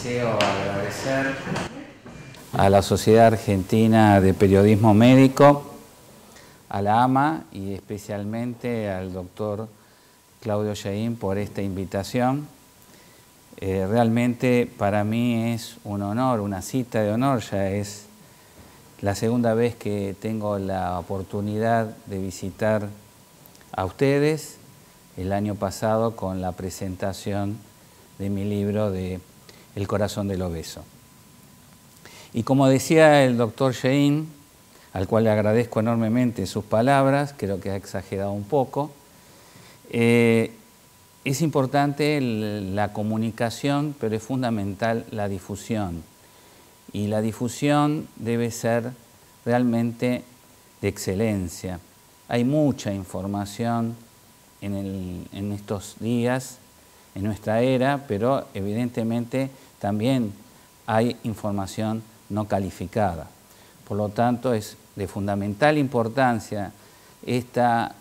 Deseo agradecer a la Sociedad Argentina de Periodismo Médico, a la AMA y especialmente al doctor Claudio Jein por esta invitación. Realmente para mí es un honor, una cita de honor, ya es la segunda vez que tengo la oportunidad de visitar a ustedes, el año pasado con la presentación de mi libro de El corazón del obeso. Y como decía el doctor Jein, al cual le agradezco enormemente sus palabras, creo que ha exagerado un poco, es importante la comunicación, pero es fundamental la difusión. Y la difusión debe ser realmente de excelencia. Hay mucha información en estos días, en nuestra era, pero evidentemente también hay información no calificada. Por lo tanto, es de fundamental importancia esta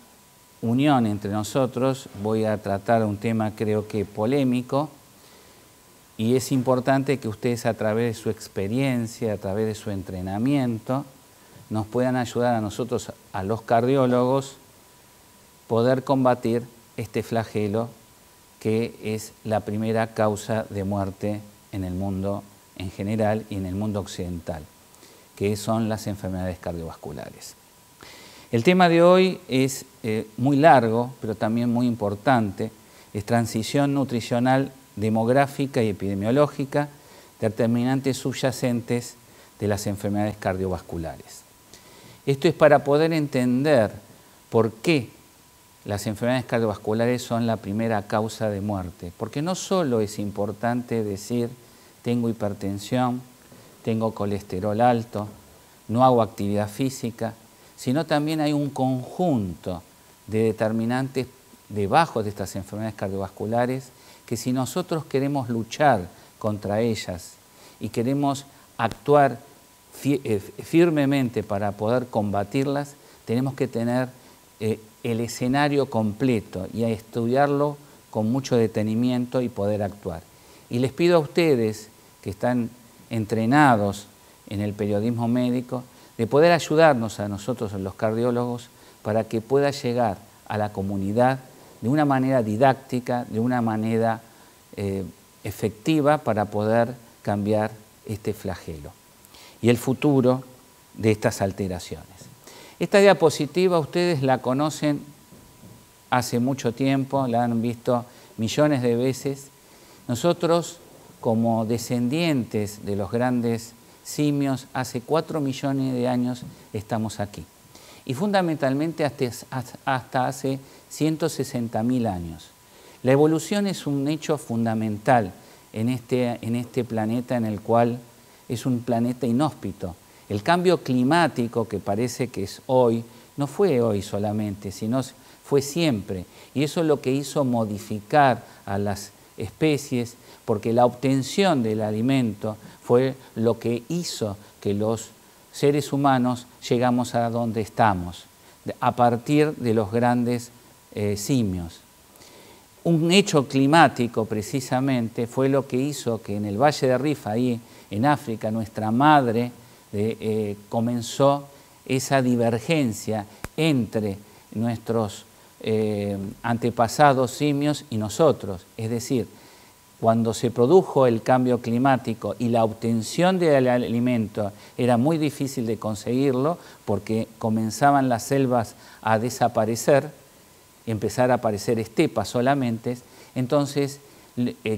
unión entre nosotros. Voy a tratar un tema creo que polémico, y es importante que ustedes a través de su experiencia, a través de su entrenamiento, nos puedan ayudar a nosotros, a los cardiólogos, poder combatir este flagelo que es la primera causa de muerte en el mundo en general y en el mundo occidental, que son las enfermedades cardiovasculares. El tema de hoy es muy largo, pero también muy importante, es transición nutricional, demográfica y epidemiológica, determinantes subyacentes de las enfermedades cardiovasculares. Esto es para poder entender por qué las enfermedades cardiovasculares son la primera causa de muerte, porque no solo es importante decir tengo hipertensión, tengo colesterol alto, no hago actividad física, sino también hay un conjunto de determinantes debajo de estas enfermedades cardiovasculares que si nosotros queremos luchar contra ellas y queremos actuar firmemente para poder combatirlas, tenemos que tener el escenario completo y a estudiarlo con mucho detenimiento y poder actuar. Y les pido a ustedes que están entrenados en el periodismo médico de poder ayudarnos a nosotros, los cardiólogos, para que pueda llegar a la comunidad de una manera didáctica, de una manera efectiva para poder cambiar este flagelo y el futuro de estas alteraciones. Esta diapositiva ustedes la conocen hace mucho tiempo, la han visto millones de veces. Nosotros, como descendientes de los grandes simios, hace 4 millones de años estamos aquí. Y fundamentalmente hasta hace 160.000 años. La evolución es un hecho fundamental en este planeta en el cual es un planeta inhóspito. El cambio climático que parece que es hoy, no fue hoy solamente, sino fue siempre. Y eso es lo que hizo modificar a las especies, porque la obtención del alimento fue lo que hizo que los seres humanos llegamos a donde estamos, a partir de los grandes simios. Un hecho climático precisamente fue lo que hizo que en el Valle de Rift, ahí en África, nuestra madre, comenzó esa divergencia entre nuestros antepasados simios y nosotros. Es decir, cuando se produjo el cambio climático y la obtención del alimento era muy difícil de conseguirlo porque comenzaban las selvas a desaparecer, empezar a aparecer estepas solamente, entonces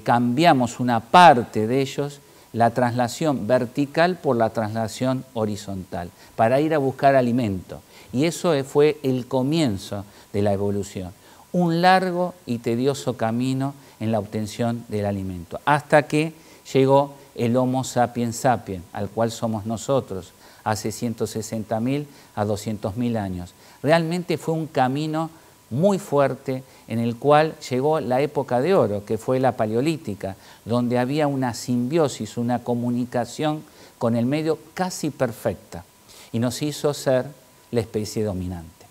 cambiamos una parte de ellos, la traslación vertical por la traslación horizontal, para ir a buscar alimento. Y eso fue el comienzo de la evolución. Un largo y tedioso camino en la obtención del alimento, hasta que llegó el Homo sapiens sapiens, al cual somos nosotros, hace 160.000 a 200.000 años. Realmente fue un camino muy fuerte en el cual llegó la época de oro, que fue la paleolítica, donde había una simbiosis, una comunicación con el medio casi perfecta y nos hizo ser la especie dominante.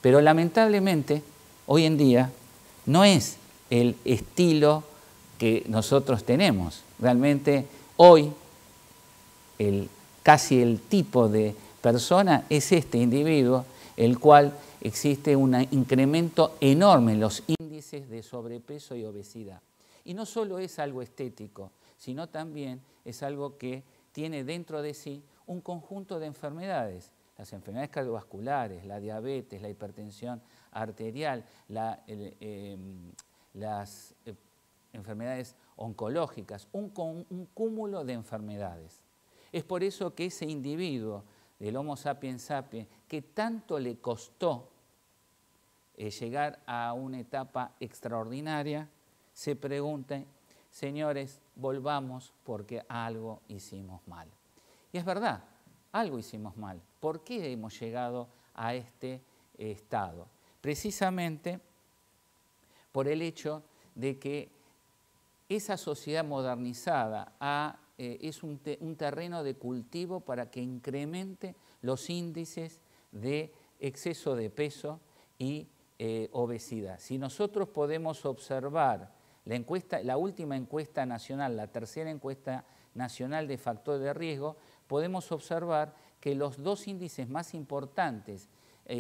Pero lamentablemente, hoy en día no es el estilo que nosotros tenemos. Realmente hoy casi el tipo de persona es este individuo, el cual existe un incremento enorme en los índices de sobrepeso y obesidad. Y no solo es algo estético, sino también es algo que tiene dentro de sí un conjunto de enfermedades. Las enfermedades cardiovasculares, la diabetes, la hipertensión arterial, las enfermedades oncológicas, un cúmulo de enfermedades. Es por eso que ese individuo del Homo sapiens sapiens, que tanto le costó llegar a una etapa extraordinaria, se pregunta, señores, volvamos porque algo hicimos mal. Y es verdad, algo hicimos mal. ¿Por qué hemos llegado a este estado? Precisamente por el hecho de que esa sociedad modernizada es un terreno de cultivo para que incremente los índices de exceso de peso y obesidad. Si nosotros podemos observar la última encuesta nacional, la tercera encuesta nacional de factor de riesgo, podemos observar que los dos índices más importantes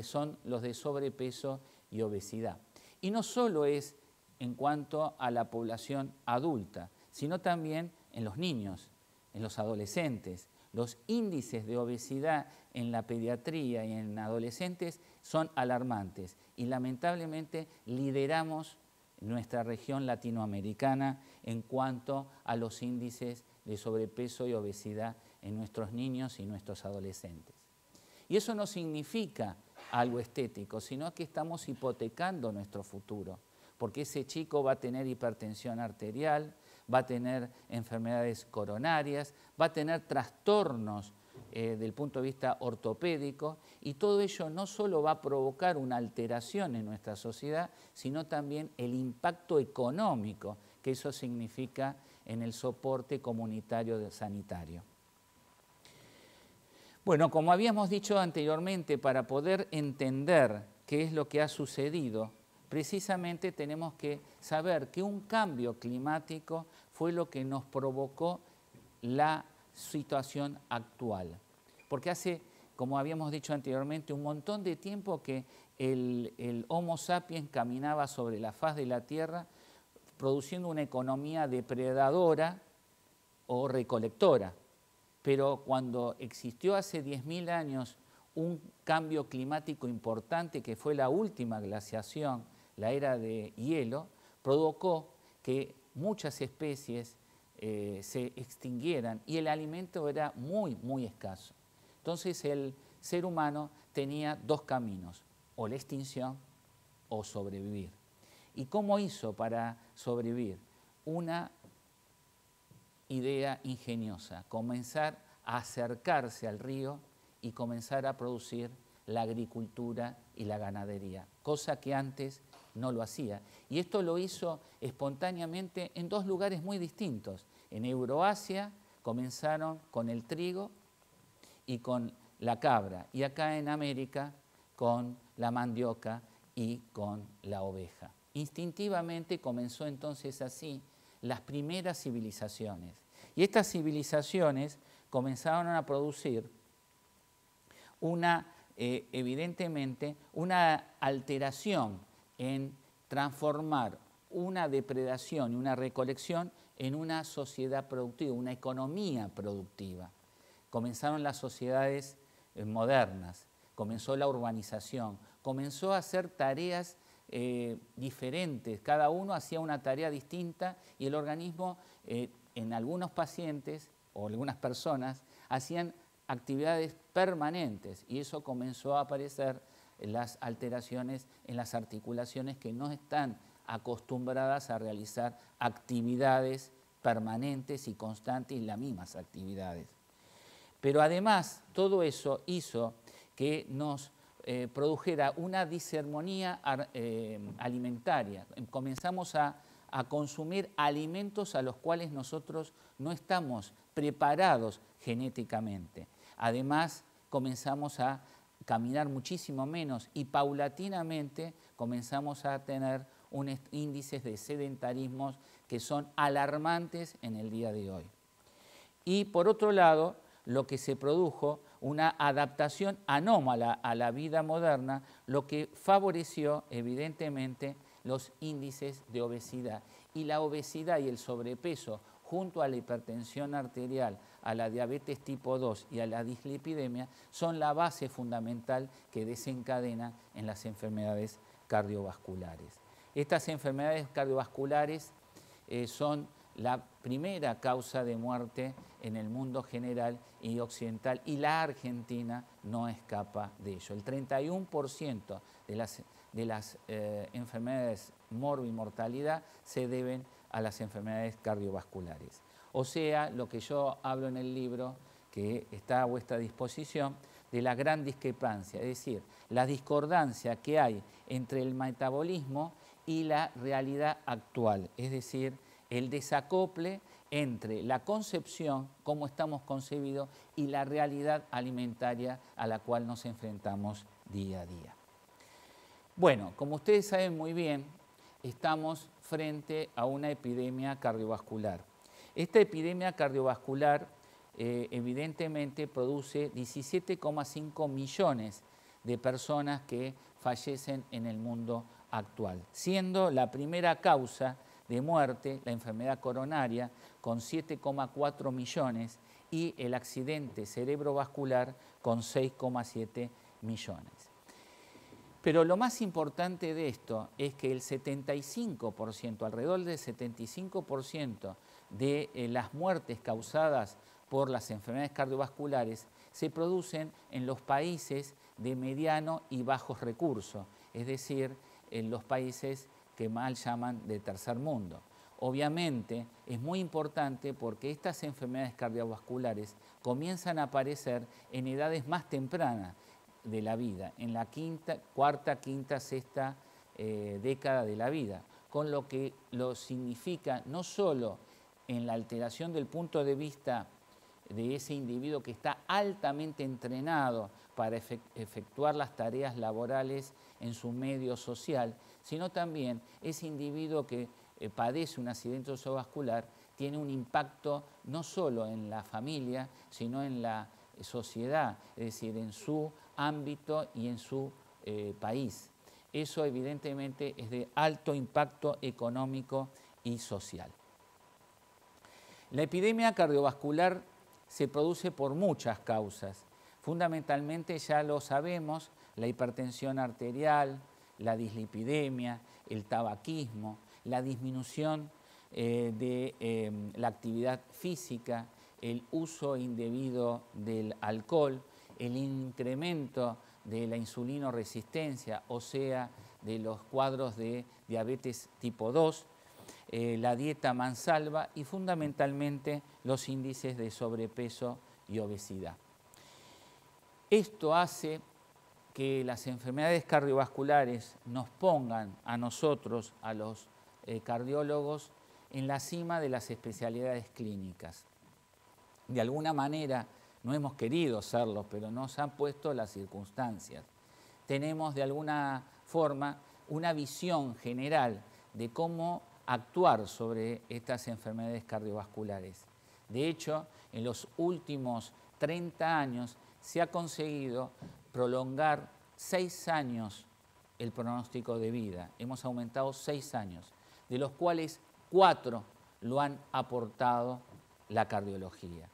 son los de sobrepeso y obesidad. Y no solo es en cuanto a la población adulta, sino también en los niños, en los adolescentes. Los índices de obesidad en la pediatría y en adolescentes son alarmantes y lamentablemente lideramos nuestra región latinoamericana en cuanto a los índices de sobrepeso y obesidad en nuestros niños y nuestros adolescentes. Y eso no significa algo estético, sino que estamos hipotecando nuestro futuro, porque ese chico va a tener hipertensión arterial, va a tener enfermedades coronarias, va a tener trastornos del punto de vista ortopédico, y todo ello no solo va a provocar una alteración en nuestra sociedad, sino también el impacto económico que eso significa en el soporte comunitario sanitario. Bueno, como habíamos dicho anteriormente, para poder entender qué es lo que ha sucedido, precisamente tenemos que saber que un cambio climático fue lo que nos provocó la situación actual. Porque hace, como habíamos dicho anteriormente, un montón de tiempo que el Homo sapiens caminaba sobre la faz de la Tierra produciendo una economía depredadora o recolectora. Pero cuando existió hace 10.000 años un cambio climático importante, que fue la última glaciación, la era de hielo, provocó que muchas especies se extinguieran y el alimento era muy, muy escaso. Entonces el ser humano tenía dos caminos, o la extinción o sobrevivir. ¿Y cómo hizo para sobrevivir? Una idea ingeniosa, comenzar a acercarse al río y comenzar a producir la agricultura y la ganadería, cosa que antes no lo hacía. Y esto lo hizo espontáneamente en dos lugares muy distintos. En Euroasia comenzaron con el trigo y con la cabra, y acá en América con la mandioca y con la oveja. Instintivamente comenzó entonces así las primeras civilizaciones. Y estas civilizaciones comenzaron a producir evidentemente una alteración en transformar una depredación y una recolección en una sociedad productiva, una economía productiva. Comenzaron las sociedades modernas, comenzó la urbanización, comenzó a hacer tareas diferentes, cada uno hacía una tarea distinta y el organismo en algunos pacientes o algunas personas hacían actividades permanentes y eso comenzó a aparecer las alteraciones en las articulaciones que no están acostumbradas a realizar actividades permanentes y constantes y las mismas actividades. Pero además todo eso hizo que nos produjera una disarmonía alimentaria. Comenzamos a consumir alimentos a los cuales nosotros no estamos preparados genéticamente. Además, comenzamos a caminar muchísimo menos y paulatinamente comenzamos a tener índices de sedentarismo que son alarmantes en el día de hoy. Y por otro lado, lo que se produjo, una adaptación anómala a la vida moderna, lo que favoreció evidentemente los índices de obesidad. Y la obesidad y el sobrepeso, junto a la hipertensión arterial, a la diabetes tipo 2 y a la dislipidemia, son la base fundamental que desencadena en las enfermedades cardiovasculares. Estas enfermedades cardiovasculares son la primera causa de muerte en el mundo general y occidental, y la Argentina no escapa de ello. El 31% de las enfermedades morbimortalidad se deben a las enfermedades cardiovasculares. O sea, lo que yo hablo en el libro, que está a vuestra disposición, de la gran discrepancia, es decir, la discordancia que hay entre el metabolismo y la realidad actual, es decir, el desacople entre la concepción, cómo estamos concebidos, y la realidad alimentaria a la cual nos enfrentamos día a día. Bueno, como ustedes saben muy bien, estamos frente a una epidemia cardiovascular. Esta epidemia cardiovascular evidentemente produce 17,5 millones de personas que fallecen en el mundo actual, siendo la primera causa de muerte la enfermedad coronaria con 7,4 millones y el accidente cerebrovascular con 6,7 millones. Pero lo más importante de esto es que el 75%, alrededor del 75% de las muertes causadas por las enfermedades cardiovasculares se producen en los países de mediano y bajos recursos, es decir, en los países que mal llaman de tercer mundo. Obviamente es muy importante porque estas enfermedades cardiovasculares comienzan a aparecer en edades más tempranas de la vida, en la cuarta, quinta, sexta década de la vida, con lo que lo significa no solo en la alteración del punto de vista de ese individuo que está altamente entrenado para efectuar las tareas laborales en su medio social, sino también ese individuo que padece un accidente cerebrovascular tiene un impacto no solo en la familia, sino en la sociedad, es decir, en su ámbito y en su país. Eso evidentemente es de alto impacto económico y social. La epidemia cardiovascular se produce por muchas causas. Fundamentalmente, ya lo sabemos, la hipertensión arterial, la dislipidemia, el tabaquismo, la disminución de la actividad física, el uso indebido del alcohol, el incremento de la insulinoresistencia, o sea, de los cuadros de diabetes tipo 2, la dieta mansalva y fundamentalmente los índices de sobrepeso y obesidad. Esto hace que las enfermedades cardiovasculares nos pongan a nosotros, a los cardiólogos, en la cima de las especialidades clínicas. De alguna manera no hemos querido serlo, pero nos han puesto las circunstancias. Tenemos de alguna forma una visión general de cómo actuar sobre estas enfermedades cardiovasculares. De hecho, en los últimos 30 años se ha conseguido prolongar 6 años el pronóstico de vida. Hemos aumentado 6 años, de los cuales 4 lo han aportado la cardiología.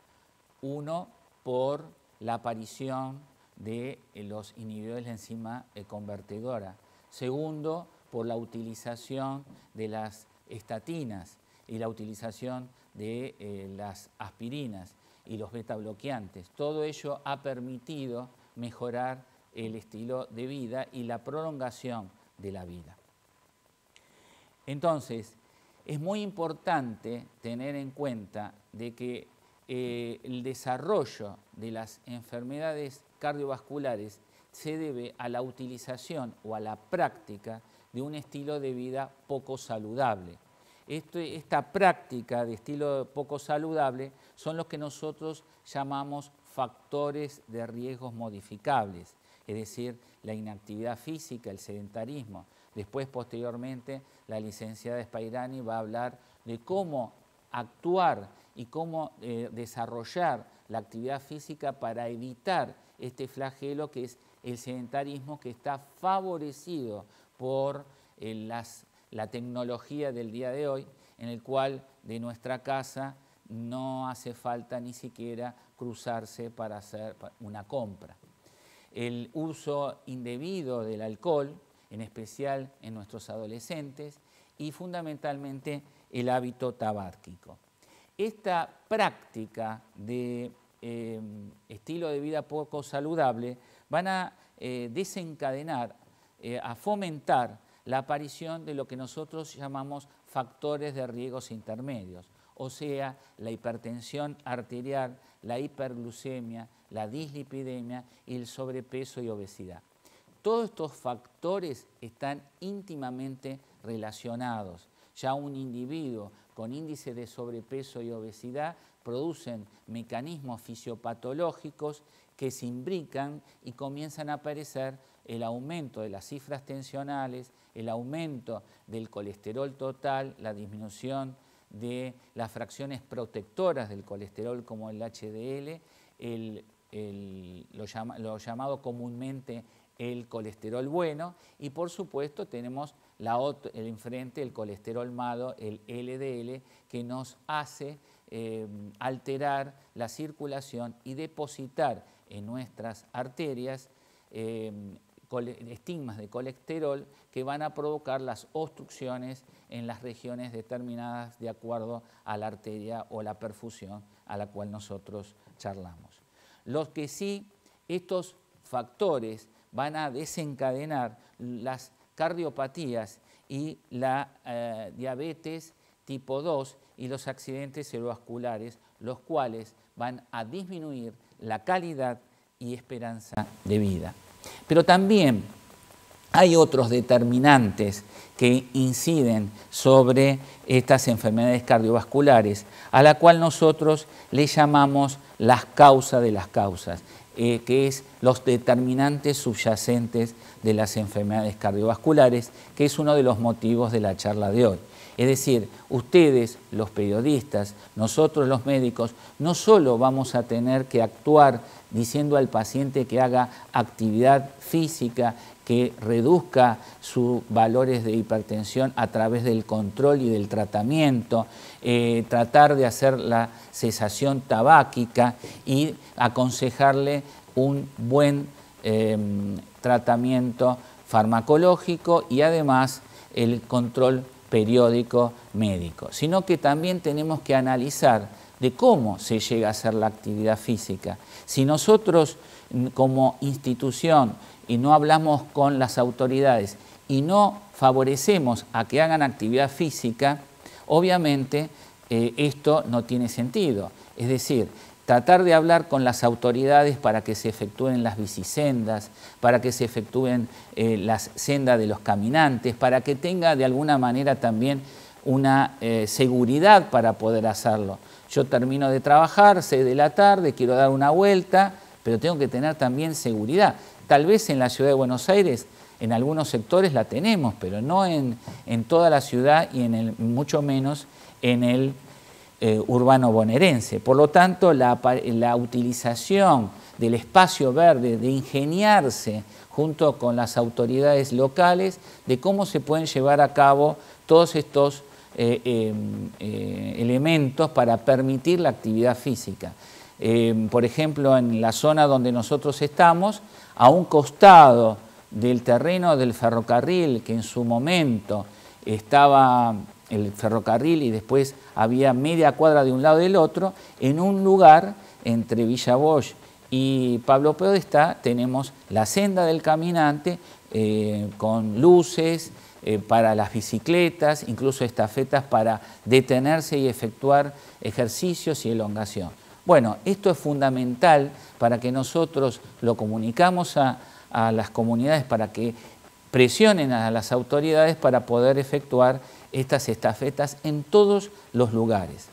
Uno, por la aparición de los inhibidores de la enzima convertidora. Segundo, por la utilización de las estatinas y la utilización de las aspirinas y los beta bloqueantes. Todo ello ha permitido mejorar el estilo de vida y la prolongación de la vida. Entonces, es muy importante tener en cuenta de que el desarrollo de las enfermedades cardiovasculares se debe a la utilización o a la práctica de un estilo de vida poco saludable. Esta práctica de estilo poco saludable son los que nosotros llamamos factores de riesgos modificables. es decir, la inactividad física, el sedentarismo. Después, posteriormente, la licenciada Spairani va a hablar de cómo actuar y cómo desarrollar la actividad física para evitar este flagelo que es el sedentarismo, que está favorecido por la tecnología del día de hoy, en el cual de nuestra casa no hace falta ni siquiera cruzarse para hacer una compra. El uso indebido del alcohol, en especial en nuestros adolescentes, y fundamentalmente el hábito tabáquico. Esta práctica de estilo de vida poco saludable van a desencadenar, a fomentar la aparición de lo que nosotros llamamos factores de riesgos intermedios, o sea, la hipertensión arterial, la hiperglucemia, la dislipidemia y el sobrepeso y obesidad. Todos estos factores están íntimamente relacionados. Ya un individuo con índice de sobrepeso y obesidad producen mecanismos fisiopatológicos que se imbrican y comienzan a aparecer el aumento de las cifras tensionales, el aumento del colesterol total, la disminución de las fracciones protectoras del colesterol como el HDL, lo llamado comúnmente el colesterol bueno, y por supuesto tenemos el enfrente, el colesterol malo, el LDL, que nos hace alterar la circulación y depositar en nuestras arterias estigmas de colesterol que van a provocar las obstrucciones en las regiones determinadas de acuerdo a la arteria o la perfusión a la cual nosotros charlamos. Los que sí, estos factores van a desencadenar las cardiopatías y la diabetes tipo 2 y los accidentes cerebrovasculares, los cuales van a disminuir la calidad y esperanza de vida. Pero también hay otros determinantes que inciden sobre estas enfermedades cardiovasculares, a la cual nosotros le llamamos las causas de las causas, que es los determinantes subyacentes de las enfermedades cardiovasculares, que es uno de los motivos de la charla de hoy. Es decir, ustedes, los periodistas, nosotros los médicos, no solo vamos a tener que actuar diciendo al paciente que haga actividad física, que reduzca sus valores de hipertensión a través del control y del tratamiento, tratar de hacer la cesación tabáquica y aconsejarle un buen tratamiento farmacológico y además el control periódico médico, sino que también tenemos que analizar de cómo se llega a hacer la actividad física. Si nosotros como institución y no hablamos con las autoridades y no favorecemos a que hagan actividad física, obviamente esto no tiene sentido. Es decir, tratar de hablar con las autoridades para que se efectúen las bicisendas, para que se efectúen las sendas de los caminantes, para que tenga de alguna manera también una seguridad para poder hacerlo. Yo termino de trabajar, 6 de la tarde, quiero dar una vuelta, pero tengo que tener también seguridad. Tal vez en la ciudad de Buenos Aires, en algunos sectores la tenemos, pero no en toda la ciudad y mucho menos en el urbano bonaerense. Por lo tanto, la utilización del espacio verde, de ingeniarse junto con las autoridades locales, de cómo se pueden llevar a cabo todos estos elementos para permitir la actividad física. Por ejemplo, en la zona donde nosotros estamos, a un costado del terreno del ferrocarril, que en su momento estaba el ferrocarril y después había media cuadra de un lado y del otro, en un lugar entre Villa Bosch y Pablo Podestá tenemos la senda del caminante con luces para las bicicletas, incluso estafetas para detenerse y efectuar ejercicios y elongación. Bueno, esto es fundamental para que nosotros lo comunicamos a las comunidades para que presionen a las autoridades para poder efectuar estas estafetas en todos los lugares.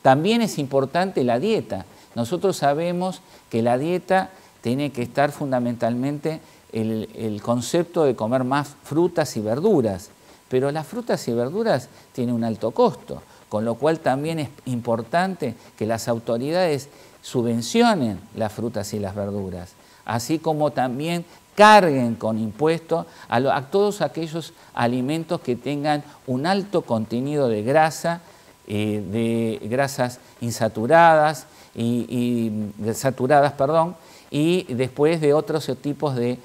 También es importante la dieta. Nosotros sabemos que la dieta tiene que estar fundamentalmente el concepto de comer más frutas y verduras, pero las frutas y verduras tienen un alto costo, con lo cual también es importante que las autoridades subvencionen las frutas y las verduras, así como también carguen con impuestos a todos aquellos alimentos que tengan un alto contenido de grasa, de grasas insaturadas y después de otros tipos de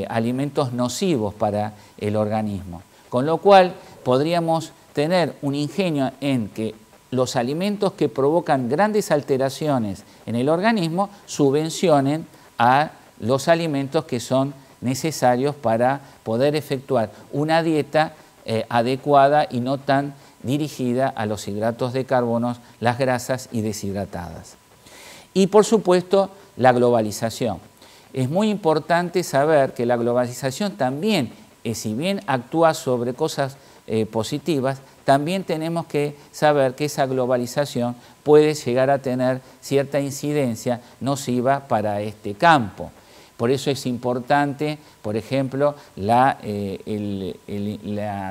alimentos nocivos para el organismo. Con lo cual podríamos tener un ingenio en que los alimentos que provocan grandes alteraciones en el organismo subvencionen a los alimentos que son necesarios para poder efectuar una dieta adecuada y no tan dirigida a los hidratos de carbono, las grasas y deshidratadas. Y por supuesto la globalización. Es muy importante saber que la globalización también, si bien actúa sobre cosas positivas, también tenemos que saber que esa globalización puede llegar a tener cierta incidencia nociva para este campo. Por eso es importante, por ejemplo, la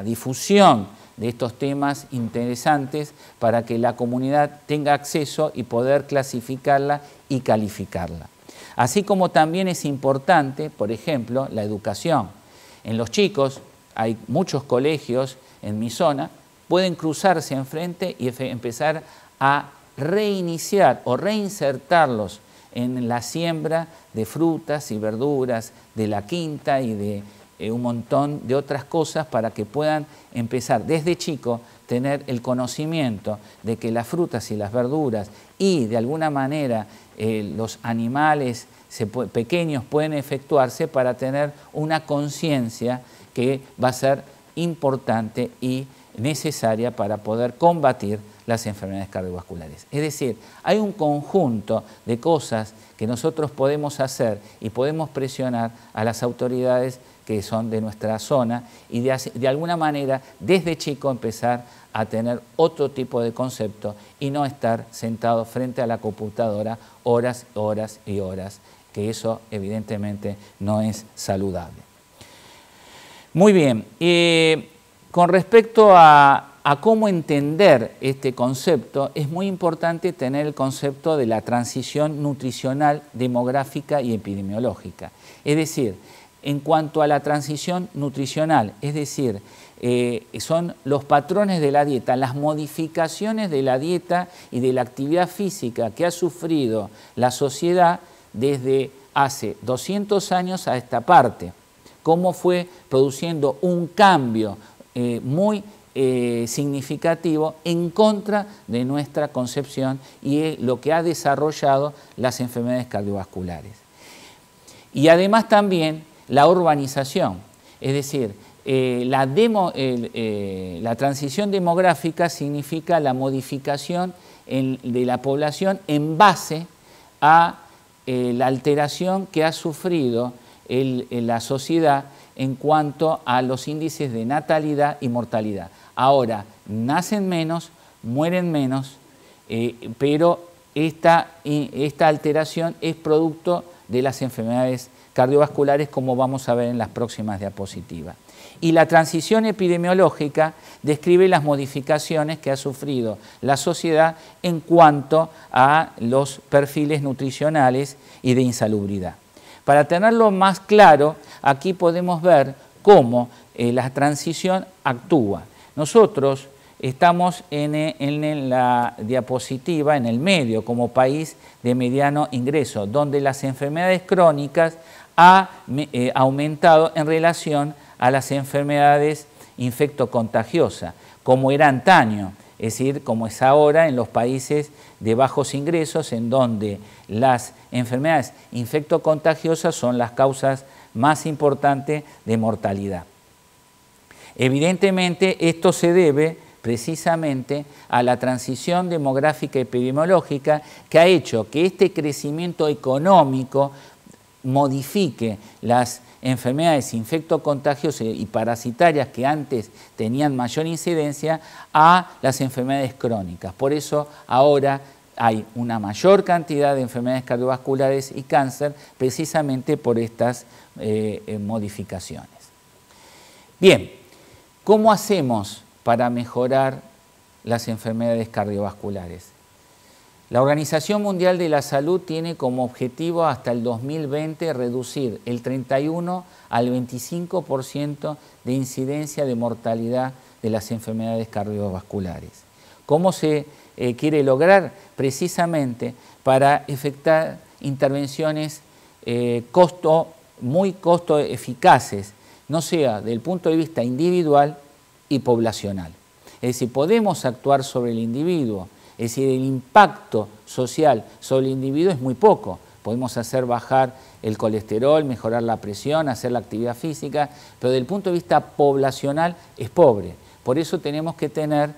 difusión de estos temas interesantes para que la comunidad tenga acceso y poder clasificarla y calificarla. Así como también es importante, por ejemplo, la educación. En los chicos, hay muchos colegios en mi zona, pueden cruzarse enfrente y empezar a reiniciar o reinsertarlos en la siembra de frutas y verduras, de la quinta y de un montón de otras cosas para que puedan empezar desde chico tener el conocimiento de que las frutas y las verduras y de alguna manera los animales pequeños pueden efectuarse para tener una conciencia que va a ser importante y necesaria para poder combatir las enfermedades cardiovasculares. Es decir, hay un conjunto de cosas que nosotros podemos hacer y podemos presionar a las autoridades que son de nuestra zona y de alguna manera desde chico empezar a tener otro tipo de concepto y no estar sentado frente a la computadora horas, horas y horas, que eso evidentemente no es saludable. Muy bien, con respecto a cómo entender este concepto, es muy importante tener el concepto de la transición nutricional, demográfica y epidemiológica. Es decir, en cuanto a la transición nutricional, es decir, son los patrones de la dieta, las modificaciones de la dieta y de la actividad física que ha sufrido la sociedad desde hace 200 años a esta parte, cómo fue produciendo un cambio muy significativo en contra de nuestra concepción y lo que ha desarrollado las enfermedades cardiovasculares. Y además también la urbanización, es decir, la transición demográfica significa la modificación de la población en base a la alteración que ha sufrido la sociedad en cuanto a los índices de natalidad y mortalidad. Ahora, nacen menos, mueren menos, pero esta alteración es producto de las enfermedades cardiovasculares, como vamos a ver en las próximas diapositivas. Y la transición epidemiológica describe las modificaciones que ha sufrido la sociedad en cuanto a los perfiles nutricionales y de insalubridad. Para tenerlo más claro, aquí podemos ver cómo la transición actúa. Nosotros estamos en la diapositiva, en el medio, como país de mediano ingreso, donde las enfermedades crónicas han aumentado en relación a las enfermedades infectocontagiosas, como era antaño, es decir, como es ahora en los países de bajos ingresos, en donde las enfermedades infectocontagiosas son las causas más importantes de mortalidad. Evidentemente, esto se debe precisamente a la transición demográfica y epidemiológica que ha hecho que este crecimiento económico modifique las enfermedades infectocontagiosas y parasitarias que antes tenían mayor incidencia a las enfermedades crónicas. Por eso ahora hay una mayor cantidad de enfermedades cardiovasculares y cáncer precisamente por estas modificaciones. Bien, ¿cómo hacemos para mejorar las enfermedades cardiovasculares? La Organización Mundial de la Salud tiene como objetivo hasta el 2020 reducir el 31 al 25% de incidencia de mortalidad de las enfermedades cardiovasculares. ¿Cómo se quiere lograr? Precisamente para efectuar intervenciones muy costo eficaces, no sea del punto de vista individual y poblacional. Es decir, podemos actuar sobre el individuo, es decir, el impacto social sobre el individuo es muy poco. Podemos hacer bajar el colesterol, mejorar la presión, hacer la actividad física, pero desde el punto de vista poblacional es pobre. Por eso tenemos que tener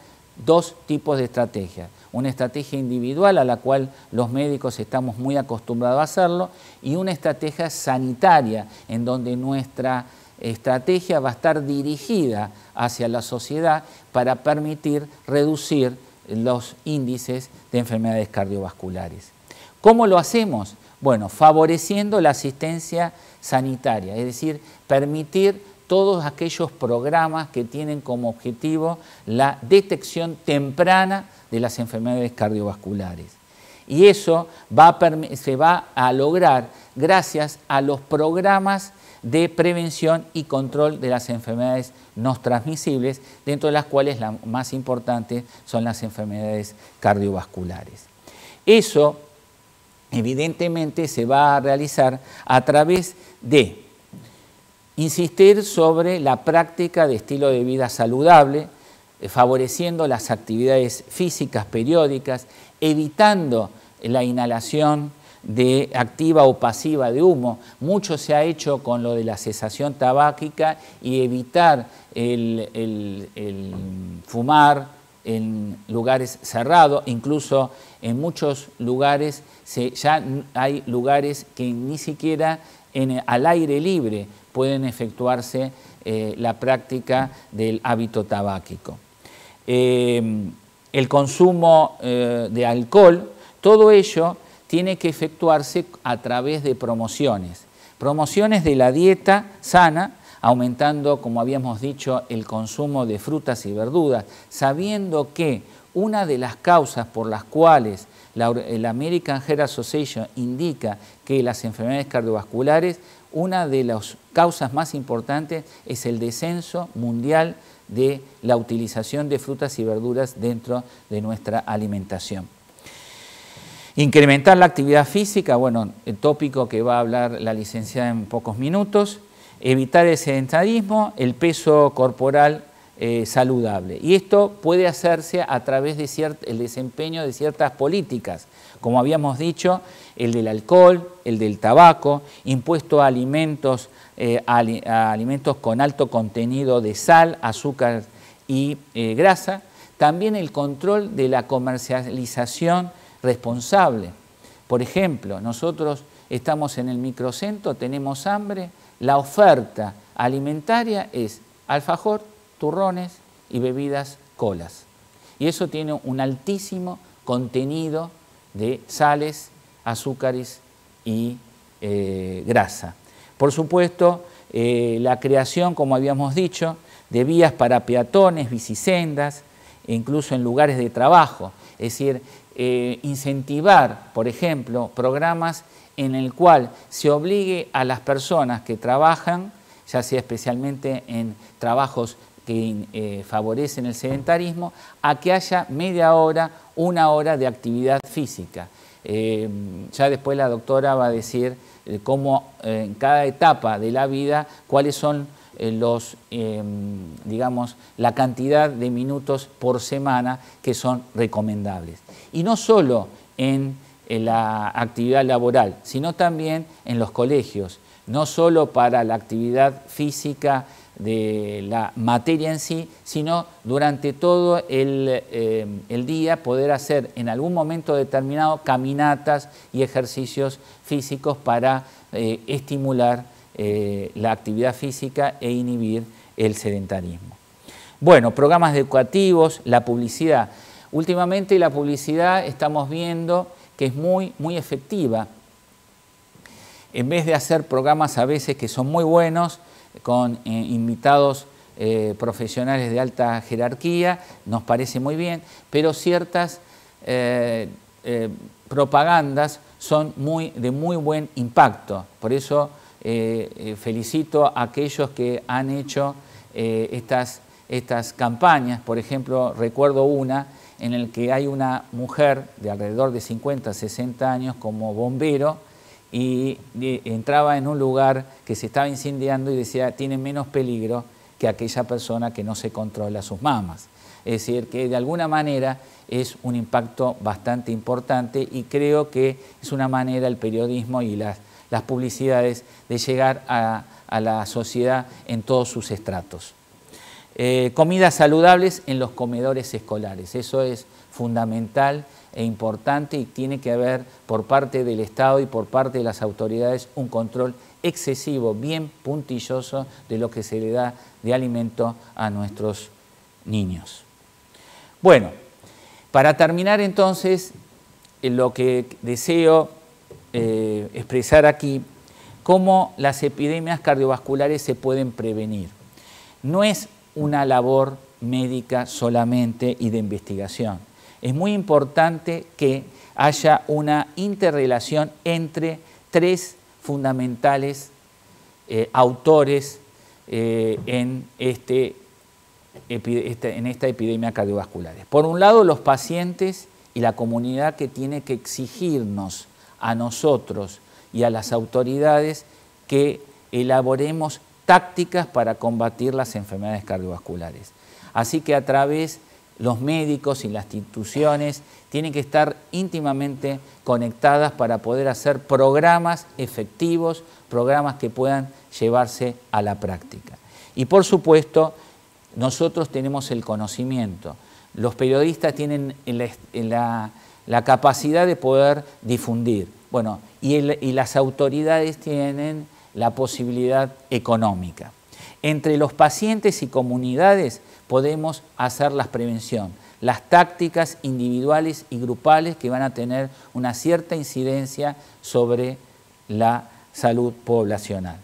dos tipos de estrategias. Una estrategia individual a la cual los médicos estamos muy acostumbrados a hacerlo y una estrategia sanitaria en donde nuestra estrategia va a estar dirigida hacia la sociedad para permitir reducir los índices de enfermedades cardiovasculares. ¿Cómo lo hacemos? Bueno, favoreciendo la asistencia sanitaria, es decir, permitir todos aquellos programas que tienen como objetivo la detección temprana de las enfermedades cardiovasculares. Y eso se va a lograr gracias a los programas de prevención y control de las enfermedades no transmisibles, dentro de las cuales las más importantes son las enfermedades cardiovasculares. Eso, evidentemente, se va a realizar a través de insistir sobre la práctica de estilo de vida saludable, favoreciendo las actividades físicas periódicas, evitando la inhalación de activa o pasiva de humo. Mucho se ha hecho con lo de la cesación tabáquica y evitar el fumar en lugares cerrados, incluso en muchos lugares ya hay lugares que ni siquiera al aire libre pueden efectuarse la práctica del hábito tabáquico. El consumo de alcohol, todo ello tiene que efectuarse a través de promociones de la dieta sana, aumentando, como habíamos dicho, el consumo de frutas y verduras, sabiendo que una de las causas por las cuales la American Heart Association indica que las enfermedades cardiovasculares, una de las causas más importantes es el descenso mundial de la utilización de frutas y verduras dentro de nuestra alimentación. Incrementar la actividad física, bueno, el tópico que va a hablar la licenciada en pocos minutos. Evitar el sedentarismo, el peso corporal saludable. Y esto puede hacerse a través de el desempeño de ciertas políticas, como habíamos dicho, el del alcohol, el del tabaco, impuesto a alimentos con alto contenido de sal, azúcar y grasa. También el control de la comercialización responsable. Por ejemplo, nosotros estamos en el microcentro, tenemos hambre, la oferta alimentaria es alfajor, turrones y bebidas colas. Y eso tiene un altísimo contenido de sales, azúcares y grasa. Por supuesto, la creación, como habíamos dicho, de vías para peatones, bicisendas, e incluso en lugares de trabajo. Es decir, incentivar, por ejemplo, programas en el cual se obligue a las personas que trabajan, ya sea especialmente en trabajos que favorecen el sedentarismo, a que haya media hora, una hora de actividad física. Ya después la doctora va a decir cómo en cada etapa de la vida, cuáles son digamos, la cantidad de minutos por semana que son recomendables. Y no solo en la actividad laboral, sino también en los colegios, no solo para la actividad física de la materia en sí, sino durante todo el día poder hacer en algún momento determinado caminatas y ejercicios físicos para estimular la actividad física e inhibir el sedentarismo. Bueno, programas educativos, la publicidad. Últimamente la publicidad estamos viendo que es muy efectiva. En vez de hacer programas a veces que son muy buenos, con invitados profesionales de alta jerarquía, nos parece muy bien, pero ciertas propagandas son de muy buen impacto. Por eso felicito a aquellos que han hecho estas campañas. Por ejemplo, recuerdo una en la que hay una mujer de alrededor de 50, 60 años como bombero y entraba en un lugar que se estaba incendiando y decía, tiene menos peligro que aquella persona que no se controla sus mamas. Es decir, que de alguna manera es un impacto bastante importante y creo que es una manera el periodismo y las publicidades de llegar a la sociedad en todos sus estratos. Comidas saludables en los comedores escolares, eso es fundamental e importante y tiene que haber por parte del Estado y por parte de las autoridades un control excesivo, bien puntilloso de lo que se le da de alimento a nuestros niños. Bueno, para terminar entonces, lo que deseo expresar aquí, cómo las epidemias cardiovasculares se pueden prevenir. No es una labor médica solamente y de investigación. Es muy importante que haya una interrelación entre tres fundamentales autores en esta epidemia cardiovascular. Por un lado, los pacientes y la comunidad que tiene que exigirnos a nosotros y a las autoridades que elaboremos tácticas para combatir las enfermedades cardiovasculares. Así que a través los médicos y las instituciones tienen que estar íntimamente conectadas para poder hacer programas efectivos, programas que puedan llevarse a la práctica. Y por supuesto, nosotros tenemos el conocimiento. Los periodistas tienen la capacidad de poder difundir. Bueno, y las autoridades tienen la posibilidad económica. Entre los pacientes y comunidades podemos hacer la prevención, las tácticas individuales y grupales que van a tener una cierta incidencia sobre la salud poblacional.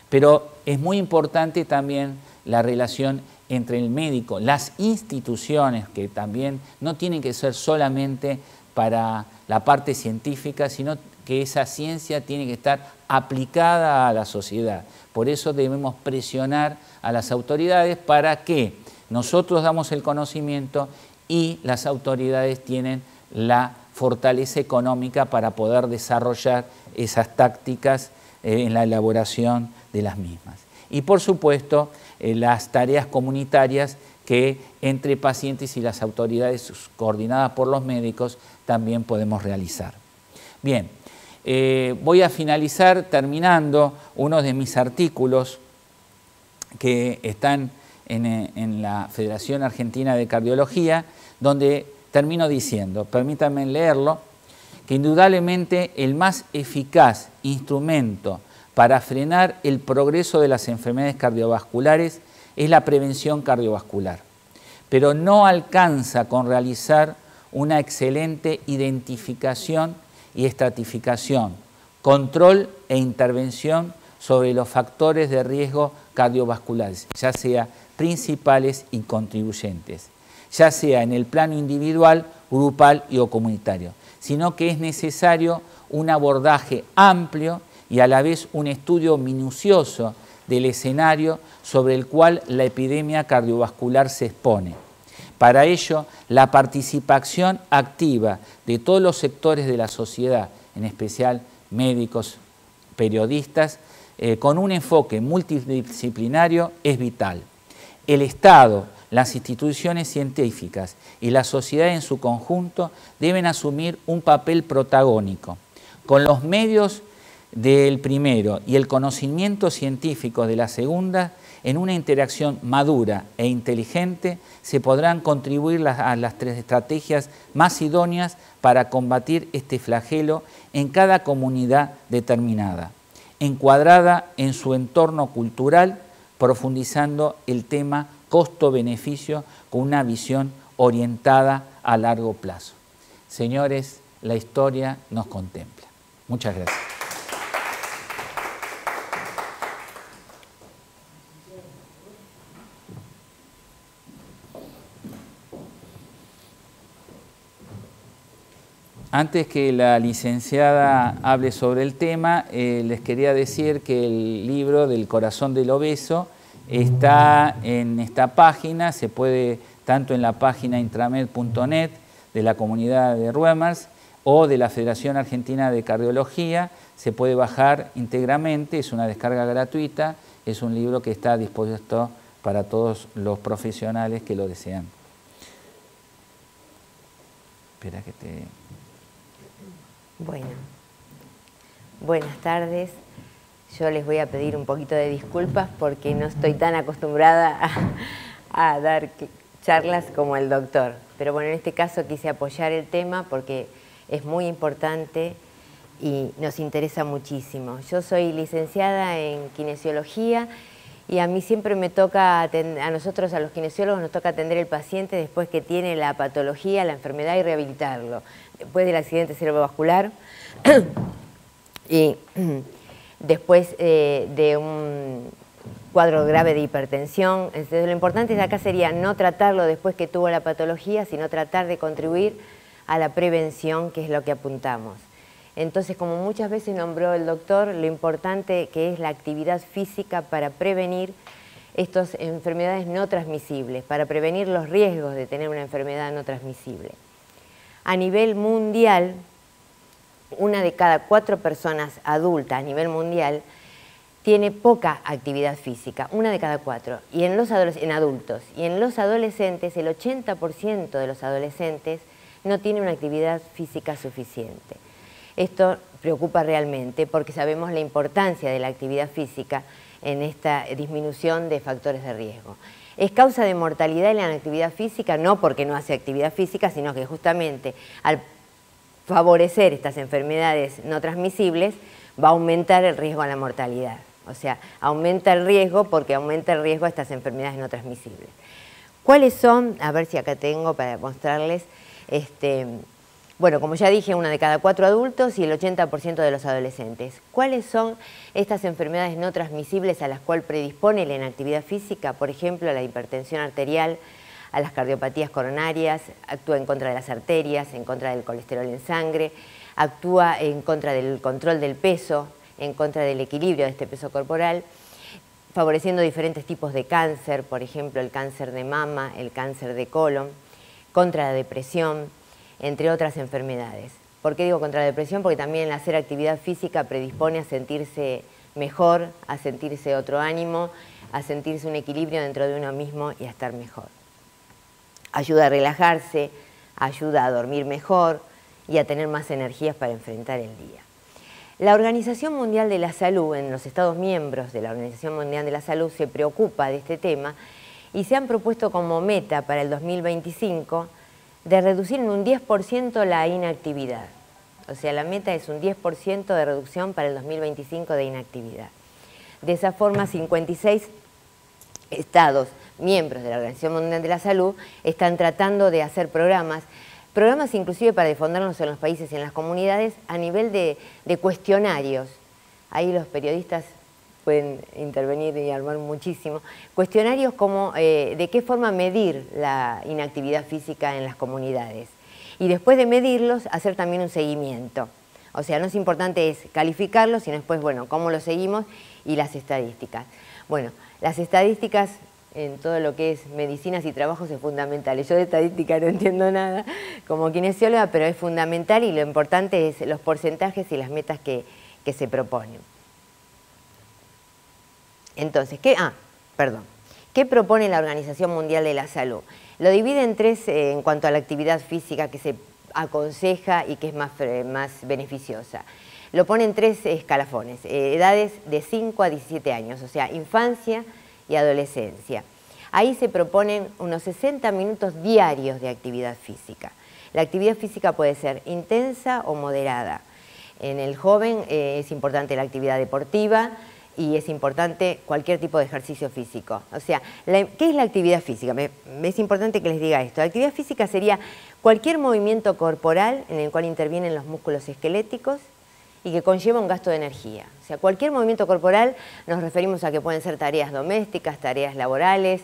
Pero es muy importante también la relación entre el médico, las instituciones, que también no tienen que ser solamente para la parte científica, sino que esa ciencia tiene que estar aplicada a la sociedad. Por eso debemos presionar a las autoridades para que nosotros damos el conocimiento y las autoridades tienen la fortaleza económica para poder desarrollar esas tácticas en la elaboración de las mismas. Y por supuesto, las tareas comunitarias que entre pacientes y las autoridades coordinadas por los médicos también podemos realizar. Bien, voy a finalizar terminando uno de mis artículos que están en la Federación Argentina de Cardiología, donde termino diciendo, permítanme leerlo, que indudablemente el más eficaz instrumento para frenar el progreso de las enfermedades cardiovasculares es la prevención cardiovascular, pero no alcanza con realizar una excelente identificación y estratificación, control e intervención sobre los factores de riesgo cardiovasculares, ya sea principales y contribuyentes, ya sea en el plano individual, grupal o comunitario, sino que es necesario un abordaje amplio y a la vez un estudio minucioso del escenario sobre el cual la epidemia cardiovascular se expone. Para ello, la participación activa de todos los sectores de la sociedad, en especial médicos, periodistas, con un enfoque multidisciplinario es vital. El Estado, las instituciones científicas y la sociedad en su conjunto deben asumir un papel protagónico. Con los medios del primero y el conocimiento científico de la segunda, en una interacción madura e inteligente, se podrán contribuir a las tres estrategias más idóneas para combatir este flagelo en cada comunidad determinada, encuadrada en su entorno cultural, profundizando el tema costo-beneficio con una visión orientada a largo plazo. Señores, la historia nos contempla. Muchas gracias. Antes que la licenciada hable sobre el tema, les quería decir que el libro del corazón del obeso está en esta página, se puede tanto en la página intramed.net de la comunidad de Ruemers o de la Federación Argentina de Cardiología, se puede bajar íntegramente, es una descarga gratuita, es un libro que está dispuesto para todos los profesionales que lo desean. Espera que te... Bueno, buenas tardes. Yo les voy a pedir un poquito de disculpas porque no estoy tan acostumbrada a dar charlas como el doctor. Pero bueno, en este caso quise apoyar el tema porque es muy importante y nos interesa muchísimo. Yo soy licenciada en kinesiología y a mí siempre me toca, a nosotros, a los kinesiólogos, nos toca atender al paciente después que tiene la patología, la enfermedad y rehabilitarlo. Después del accidente cerebrovascular y después de un cuadro grave de hipertensión. Entonces, lo importante de acá sería no tratarlo después que tuvo la patología, sino tratar de contribuir a la prevención, que es lo que apuntamos. Entonces, como muchas veces nombró el doctor, lo importante que es la actividad física para prevenir estas enfermedades no transmisibles, para prevenir los riesgos de tener una enfermedad no transmisible. A nivel mundial, 1 de cada 4 personas adultas a nivel mundial tiene poca actividad física, 1 de cada 4, y en adultos. Y en los adolescentes, el 80% de los adolescentes no tiene una actividad física suficiente. Esto preocupa realmente porque sabemos la importancia de la actividad física en esta disminución de factores de riesgo. Es causa de mortalidad en la actividad física, no porque no hace actividad física, sino que justamente al favorecer estas enfermedades no transmisibles va a aumentar el riesgo a la mortalidad. O sea, aumenta el riesgo porque aumenta el riesgo a estas enfermedades no transmisibles. ¿Cuáles son? A ver si acá tengo para mostrarles. Bueno, como ya dije, 1 de cada 4 adultos y el 80% de los adolescentes. ¿Cuáles son estas enfermedades no transmisibles a las cuales predispone la inactividad física? Por ejemplo, la hipertensión arterial, a las cardiopatías coronarias, actúa en contra de las arterias, en contra del colesterol en sangre, actúa en contra del control del peso, en contra del equilibrio de este peso corporal, favoreciendo diferentes tipos de cáncer, por ejemplo, el cáncer de mama, el cáncer de colon, contra la depresión, entre otras enfermedades. ¿Por qué digo contra la depresión? Porque también el hacer actividad física predispone a sentirse mejor, a sentirse otro ánimo, a sentirse un equilibrio dentro de uno mismo y a estar mejor. Ayuda a relajarse, ayuda a dormir mejor y a tener más energías para enfrentar el día. La Organización Mundial de la Salud, en los Estados miembros de la Organización Mundial de la Salud, se preocupa de este tema y se han propuesto como meta para el 2025 de reducir en un 10% la inactividad. O sea, la meta es un 10% de reducción para el 2025 de inactividad. De esa forma, 56 estados miembros de la Organización Mundial de la Salud están tratando de hacer programas inclusive para difundirnos en los países y en las comunidades a nivel de cuestionarios. Ahí los periodistas pueden intervenir y armar muchísimo. Cuestionarios como de qué forma medir la inactividad física en las comunidades. Y después de medirlos, hacer también un seguimiento. O sea, no es importante es calificarlos, sino después, bueno, cómo lo seguimos y las estadísticas. Bueno, las estadísticas en todo lo que es medicinas y trabajos es fundamental. Yo de estadística no entiendo nada como kinesióloga, pero es fundamental y lo importante es los porcentajes y las metas que se proponen. Entonces, ¿qué propone la Organización Mundial de la Salud? Lo divide en 3 en cuanto a la actividad física que se aconseja y que es más beneficiosa. Lo pone en 3 escalafones, edades de 5 a 17 años, o sea, infancia y adolescencia. Ahí se proponen unos 60 minutos diarios de actividad física. La actividad física puede ser intensa o moderada. En el joven es importante la actividad deportiva, y es importante cualquier tipo de ejercicio físico. O sea, ¿qué es la actividad física? Es importante que les diga esto. La actividad física sería cualquier movimiento corporal en el cual intervienen los músculos esqueléticos y que conlleva un gasto de energía. O sea, cualquier movimiento corporal nos referimos a que pueden ser tareas domésticas, tareas laborales,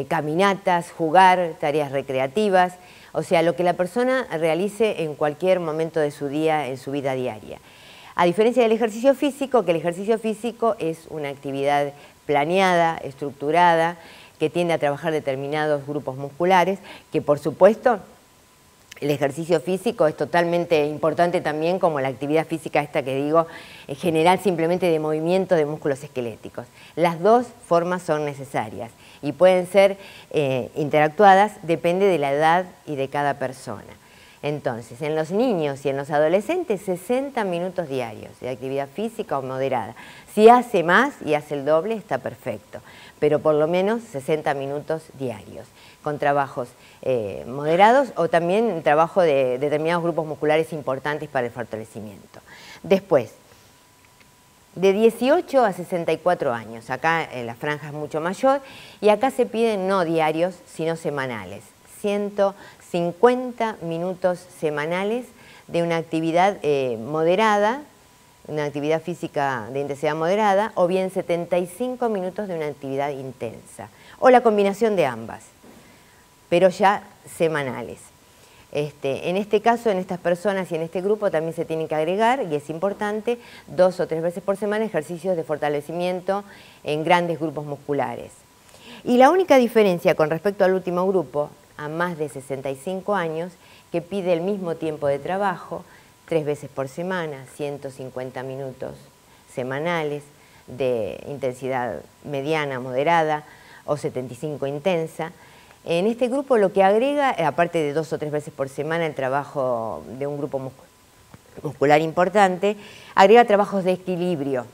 caminatas, jugar, tareas recreativas, o sea, lo que la persona realice en cualquier momento de su día, en su vida diaria. A diferencia del ejercicio físico, que el ejercicio físico es una actividad planeada, estructurada, que tiende a trabajar determinados grupos musculares, que por supuesto el ejercicio físico es totalmente importante también como la actividad física esta que digo, en general simplemente de movimiento de músculos esqueléticos. Las dos formas son necesarias y pueden ser interactuadas, depende de la edad y de cada persona. Entonces, en los niños y en los adolescentes, 60 minutos diarios de actividad física o moderada. Si hace más y hace el doble, está perfecto, pero por lo menos 60 minutos diarios, con trabajos moderados o también trabajo de determinados grupos musculares importantes para el fortalecimiento. Después, de 18 a 64 años, acá la franja es mucho mayor y acá se piden no diarios, sino semanales, 150 minutos semanales de una actividad moderada, una actividad física de intensidad moderada, o bien 75 minutos de una actividad intensa, o la combinación de ambas, pero ya semanales. En este caso, en estas personas y en este grupo también se tienen que agregar, y es importante, 2 o 3 veces por semana ejercicios de fortalecimiento en grandes grupos musculares. Y la única diferencia con respecto al último grupo, a más de 65 años, que pide el mismo tiempo de trabajo, 3 veces por semana, 150 minutos semanales de intensidad mediana, moderada o 75 intensa. En este grupo lo que agrega, aparte de 2 o 3 veces por semana el trabajo de un grupo muscular importante, agrega trabajos de equilibrio.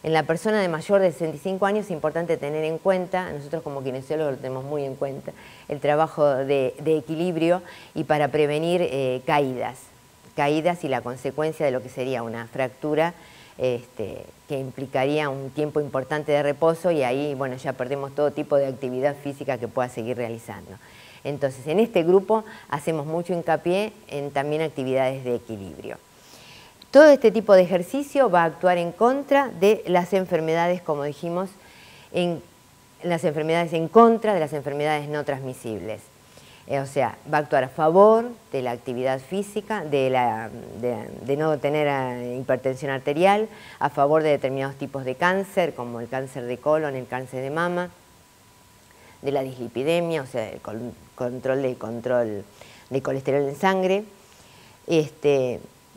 En la persona de mayor de 65 años es importante tener en cuenta, nosotros como kinesiólogos lo tenemos muy en cuenta, el trabajo de equilibrio y para prevenir caídas y la consecuencia de lo que sería una fractura que implicaría un tiempo importante de reposo y ahí, bueno, ya perdemos todo tipo de actividad física que pueda seguir realizando. Entonces, en este grupo hacemos mucho hincapié en también actividades de equilibrio. Todo este tipo de ejercicio va a actuar en contra de las enfermedades, como dijimos, en contra de las enfermedades no transmisibles. O sea, va a actuar a favor de la actividad física, de no tener hipertensión arterial, a favor de determinados tipos de cáncer, como el cáncer de colon, el cáncer de mama, de la dislipidemia, o sea, el control de colesterol en sangre.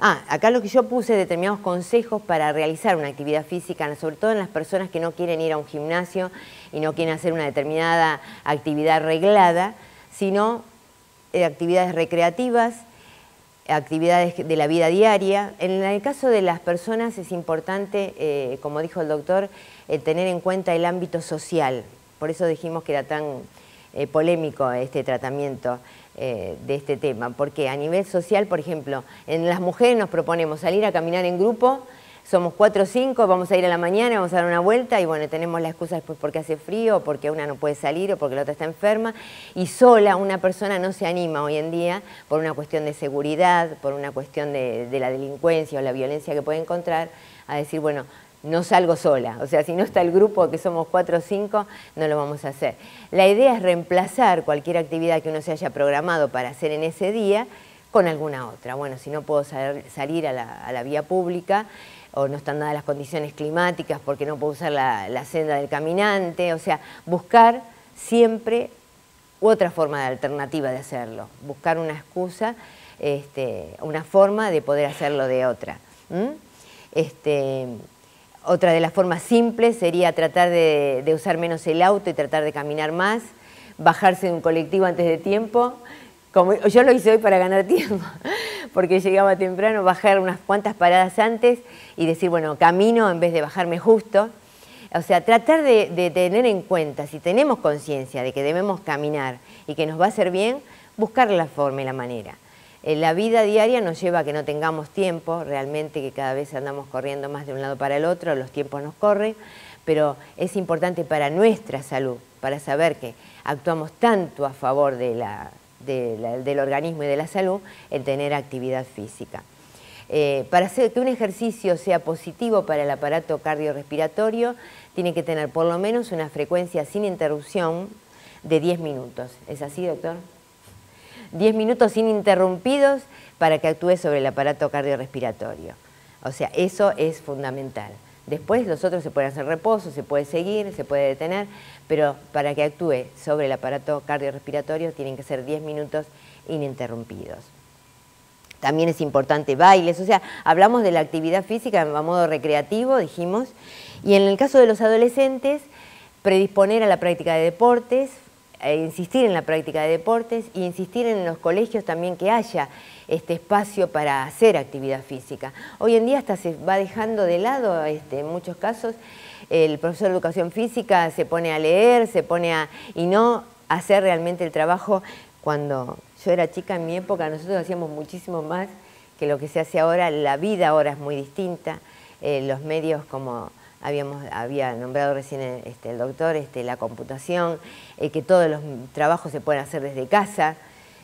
Acá lo que yo puse determinados consejos para realizar una actividad física, sobre todo en las personas que no quieren ir a un gimnasio y no quieren hacer una determinada actividad reglada, sino actividades recreativas, actividades de la vida diaria. En el caso de las personas es importante, como dijo el doctor, tener en cuenta el ámbito social. Por eso dijimos que era tan polémico este tratamiento de este tema, porque a nivel social, por ejemplo, en las mujeres nos proponemos salir a caminar en grupo, somos 4 o 5, vamos a ir a la mañana, vamos a dar una vuelta y bueno, tenemos la excusa después porque hace frío, o porque una no puede salir, o porque la otra está enferma, y sola una persona no se anima hoy en día por una cuestión de seguridad, por una cuestión de la delincuencia o la violencia que puede encontrar, a decir, bueno, no salgo sola, o sea, si no está el grupo que somos 4 o 5, no lo vamos a hacer. La idea es reemplazar cualquier actividad que uno se haya programado para hacer en ese día con alguna otra. Bueno, si no puedo salir a la vía pública, o no están dadas las condiciones climáticas porque no puedo usar la senda del caminante, o sea, buscar siempre otra forma de alternativa de hacerlo, buscar una excusa, una forma de poder hacerlo de otra. Otra de las formas simples sería tratar de usar menos el auto y tratar de caminar más, bajarse de un colectivo antes de tiempo, como yo lo hice hoy para ganar tiempo, porque llegaba temprano, bajar unas cuantas paradas antes y decir, bueno, camino en vez de bajarme justo. O sea, tratar de tener en cuenta, si tenemos conciencia de que debemos caminar y que nos va a hacer bien, buscar la forma y la manera. La vida diaria nos lleva a que no tengamos tiempo, realmente que cada vez andamos corriendo más de un lado para el otro, los tiempos nos corren, pero es importante para nuestra salud, para saber que actuamos tanto a favor del organismo y de la salud, el tener actividad física. Para hacer que un ejercicio sea positivo para el aparato cardiorrespiratorio, tiene que tener por lo menos una frecuencia sin interrupción de 10 minutos. ¿Es así, doctor? 10 minutos ininterrumpidos para que actúe sobre el aparato cardiorrespiratorio. O sea, eso es fundamental. Después los otros se pueden hacer reposo, se puede seguir, se puede detener, pero para que actúe sobre el aparato cardiorrespiratorio tienen que ser 10 minutos ininterrumpidos. También es importante bailes, o sea, hablamos de la actividad física a modo recreativo, dijimos, y en el caso de los adolescentes, predisponer a la práctica de deportes, insistir en la práctica de deportes e insistir en los colegios también que haya este espacio para hacer actividad física. Hoy en día hasta se va dejando de lado, en muchos casos, el profesor de educación física se pone a leer, y no hacer realmente el trabajo. Cuando yo era chica, en mi época, nosotros hacíamos muchísimo más que lo que se hace ahora. La vida ahora es muy distinta, los medios, como había nombrado recién el doctor, la computación, que todos los trabajos se pueden hacer desde casa.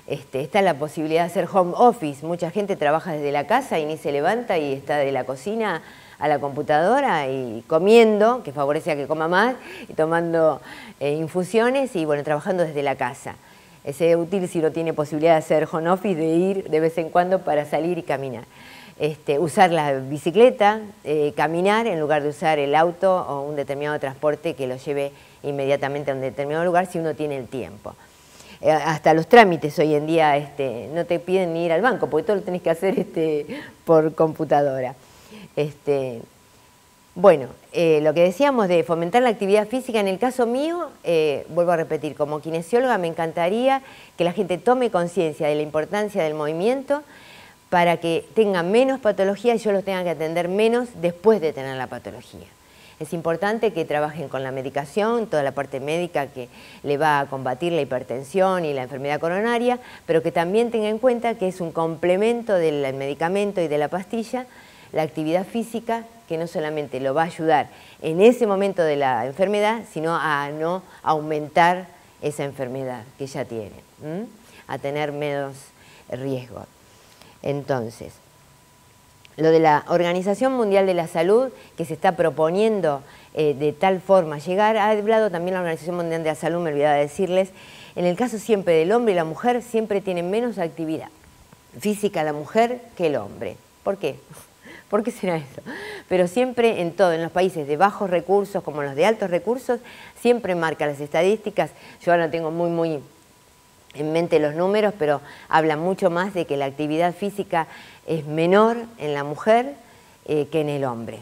Está la posibilidad de hacer home office. Mucha gente trabaja desde la casa y ni se levanta y está de la cocina a la computadora y comiendo, que favorece a que coma más, y tomando infusiones y bueno, trabajando desde la casa. Es útil si no tiene posibilidad de hacer home office, de ir de vez en cuando para salir y caminar. Usar la bicicleta, caminar en lugar de usar el auto o un determinado transporte que lo lleve inmediatamente a un determinado lugar si uno tiene el tiempo. Hasta los trámites hoy en día no te piden ni ir al banco, porque todo lo tenés que hacer por computadora. Bueno, lo que decíamos de fomentar la actividad física, en el caso mío, vuelvo a repetir, como kinesióloga me encantaría que la gente tome conciencia de la importancia del movimiento para que tenga menos patología y yo los tenga que atender menos después de tener la patología. Es importante que trabajen con la medicación, toda la parte médica que le va a combatir la hipertensión y la enfermedad coronaria, pero que también tenga en cuenta que es un complemento del medicamento y de la pastilla, la actividad física, que no solamente lo va a ayudar en ese momento de la enfermedad, sino a no aumentar esa enfermedad que ya tiene, a tener menos riesgo. Entonces, lo de la Organización Mundial de la Salud, que se está proponiendo de tal forma llegar, ha hablado también la Organización Mundial de la Salud, me olvidaba de decirles, en el caso siempre del hombre y la mujer, siempre tienen menos actividad física la mujer que el hombre. ¿Por qué? ¿Por qué será eso? Pero siempre en los países de bajos recursos como los de altos recursos, siempre marca las estadísticas. Yo ahora tengo muy en mente los números, pero habla mucho más de que la actividad física es menor en la mujer que en el hombre.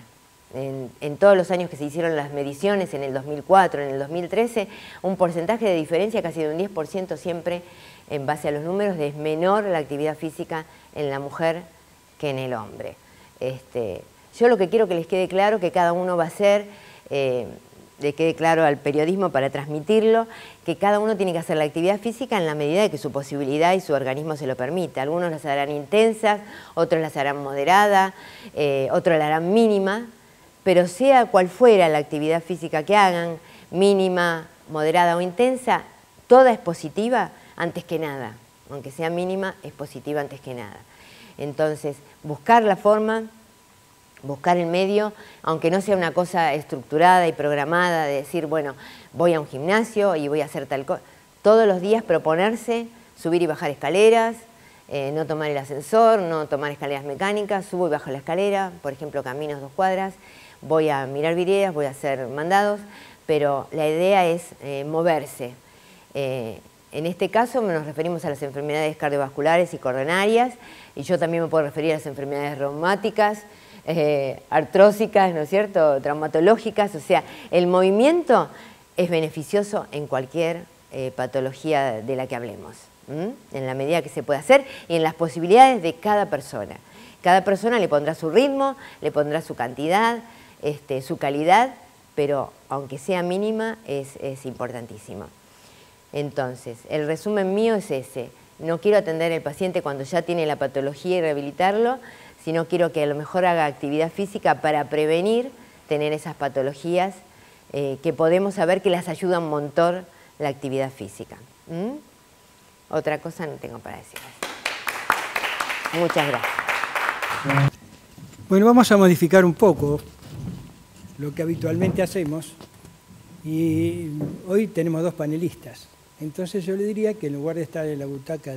En todos los años que se hicieron las mediciones, en el 2004, en el 2013, un porcentaje de diferencia casi de un 10% siempre, en base a los números, es menor la actividad física en la mujer que en el hombre. Yo lo que quiero que les quede claro, que cada uno va a hacer, le quede claro al periodismo para transmitirlo, que cada uno tiene que hacer la actividad física en la medida de que su posibilidad y su organismo se lo permita. Algunos las harán intensas, otros las harán moderada, otros la harán mínima, pero sea cual fuera la actividad física que hagan, mínima, moderada o intensa, toda es positiva antes que nada. Aunque sea mínima, es positiva antes que nada. Entonces, buscar la forma, buscar el medio, aunque no sea una cosa estructurada y programada, de decir, bueno, voy a un gimnasio y voy a hacer tal cosa. Todos los días proponerse subir y bajar escaleras, no tomar el ascensor, no tomar escaleras mecánicas, subo y bajo la escalera, por ejemplo, caminos 2 cuadras, voy a mirar videos, voy a hacer mandados, pero la idea es moverse. En este caso nos referimos a las enfermedades cardiovasculares y coronarias, y yo también me puedo referir a las enfermedades reumáticas, artrósicas, ¿no es cierto?, traumatológicas. O sea, el movimiento es beneficioso en cualquier patología de la que hablemos, en la medida que se puede hacer y en las posibilidades de cada persona. Cada persona le pondrá su ritmo, le pondrá su cantidad, su calidad, pero aunque sea mínima es importantísimo. Entonces, el resumen mío es ese. No quiero atender al paciente cuando ya tiene la patología y rehabilitarlo, sino quiero que a lo mejor haga actividad física para prevenir tener esas patologías que podemos saber que las ayuda un montón la actividad física. Otra cosa no tengo para decirles. Muchas gracias. Bueno, vamos a modificar un poco lo que habitualmente hacemos y hoy tenemos dos panelistas. Entonces yo le diría que en lugar de estar en la butaca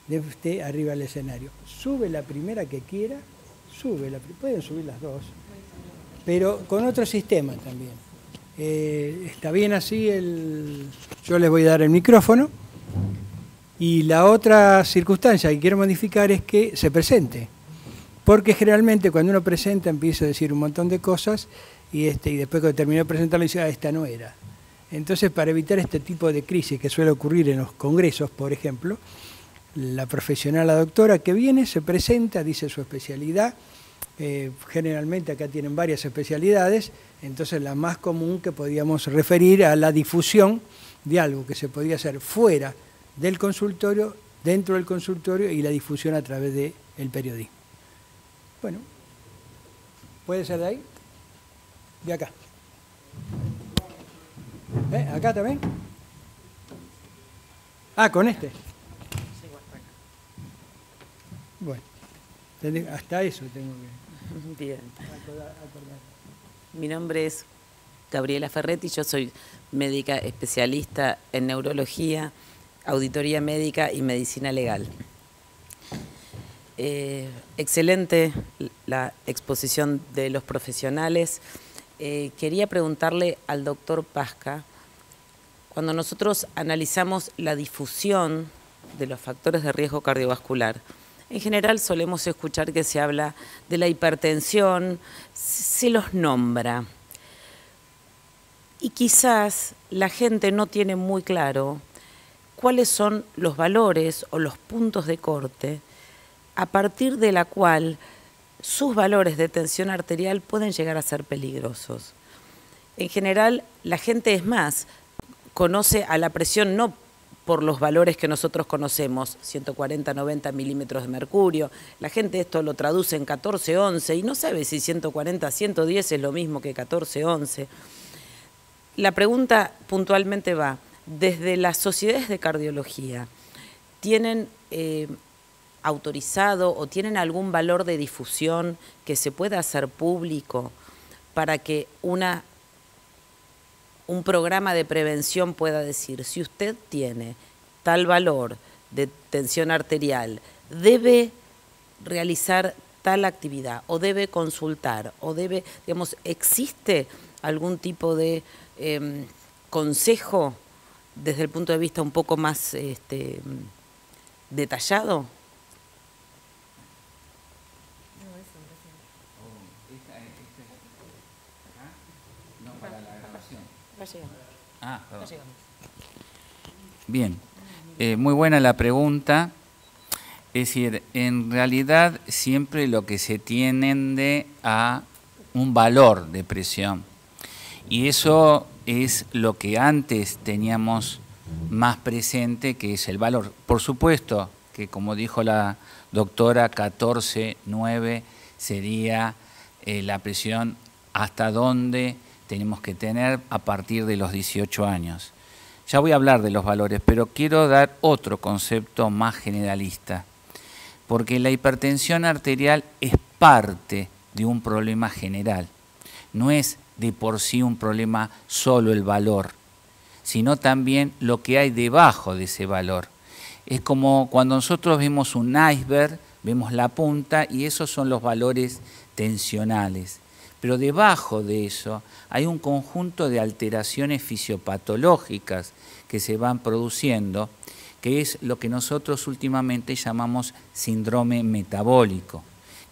de usted arriba del escenario, sube la primera que quiera, pueden subir las dos, pero con otro sistema también. Está bien así, yo les voy a dar el micrófono y la otra circunstancia que quiero modificar es que se presente, porque generalmente cuando uno presenta empieza a decir un montón de cosas y después cuando terminó de presentarlo dice, esta no era. Entonces, para evitar este tipo de crisis que suele ocurrir en los congresos, por ejemplo, la profesional, la doctora que viene, se presenta, dice su especialidad. Generalmente acá tienen varias especialidades, entonces la más común que podíamos referir a la difusión de algo que se podía hacer fuera del consultorio, dentro del consultorio y la difusión a través del periodismo. Bueno, ¿puede ser de ahí? De acá. ¿Acá también? Ah, con este. Bueno, hasta eso tengo que... Bien. Mi nombre es Gabriela Ferretti, yo soy médica especialista en neurología, auditoría médica y medicina legal. Excelente la exposición de los profesionales. Quería preguntarle al doctor Pasca, cuando nosotros analizamos la difusión de los factores de riesgo cardiovascular, en general solemos escuchar que se habla de la hipertensión, se los nombra. Y quizás la gente no tiene muy claro cuáles son los valores o los puntos de corte a partir de la cual sus valores de tensión arterial pueden llegar a ser peligrosos. En general, la gente es más, conoce a la presión no por los valores que nosotros conocemos, 140, 90 milímetros de mercurio. La gente esto lo traduce en 14, 11 y no sabe si 140, 110 es lo mismo que 14, 11. La pregunta puntualmente va, desde las sociedades de cardiología, ¿tienen autorizado o tienen algún valor de difusión que se pueda hacer público para que un programa de prevención pueda decir, si usted tiene tal valor de tensión arterial, debe realizar tal actividad o debe consultar o debe, digamos, ¿existe algún tipo de consejo desde el punto de vista un poco más detallado? Ah, perdón. Bien, muy buena la pregunta. Es decir, en realidad siempre lo que se tiende a un valor de presión. Y eso es lo que antes teníamos más presente, que es el valor. Por supuesto que, como dijo la doctora, 14,9 sería la presión hasta donde tenemos que tener a partir de los 18 años. Ya voy a hablar de los valores, pero quiero dar otro concepto más generalista, porque la hipertensión arterial es parte de un problema general. No es de por sí un problema solo el valor, sino también lo que hay debajo de ese valor. Es como cuando nosotros vemos un iceberg, vemos la punta y esos son los valores tensionales. Pero debajo de eso hay un conjunto de alteraciones fisiopatológicas que se van produciendo, que es lo que nosotros últimamente llamamos síndrome metabólico,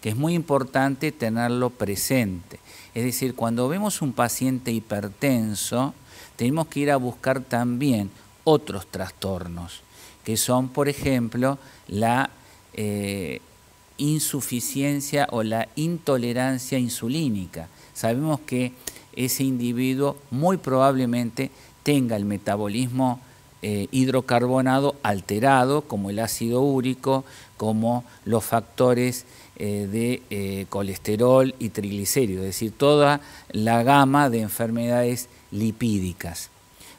que es muy importante tenerlo presente. Es decir, cuando vemos un paciente hipertenso, tenemos que ir a buscar también otros trastornos, que son, por ejemplo, la insuficiencia o la intolerancia insulínica. Sabemos que ese individuo muy probablemente tenga el metabolismo hidrocarbonado alterado, como el ácido úrico, como los factores de colesterol y triglicéridos, es decir, toda la gama de enfermedades lipídicas.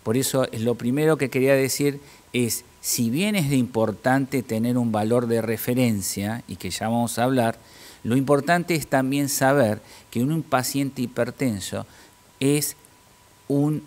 Por eso lo primero que quería decir es, si bien es importante tener un valor de referencia, y que ya vamos a hablar, lo importante es también saber que en un paciente hipertenso es en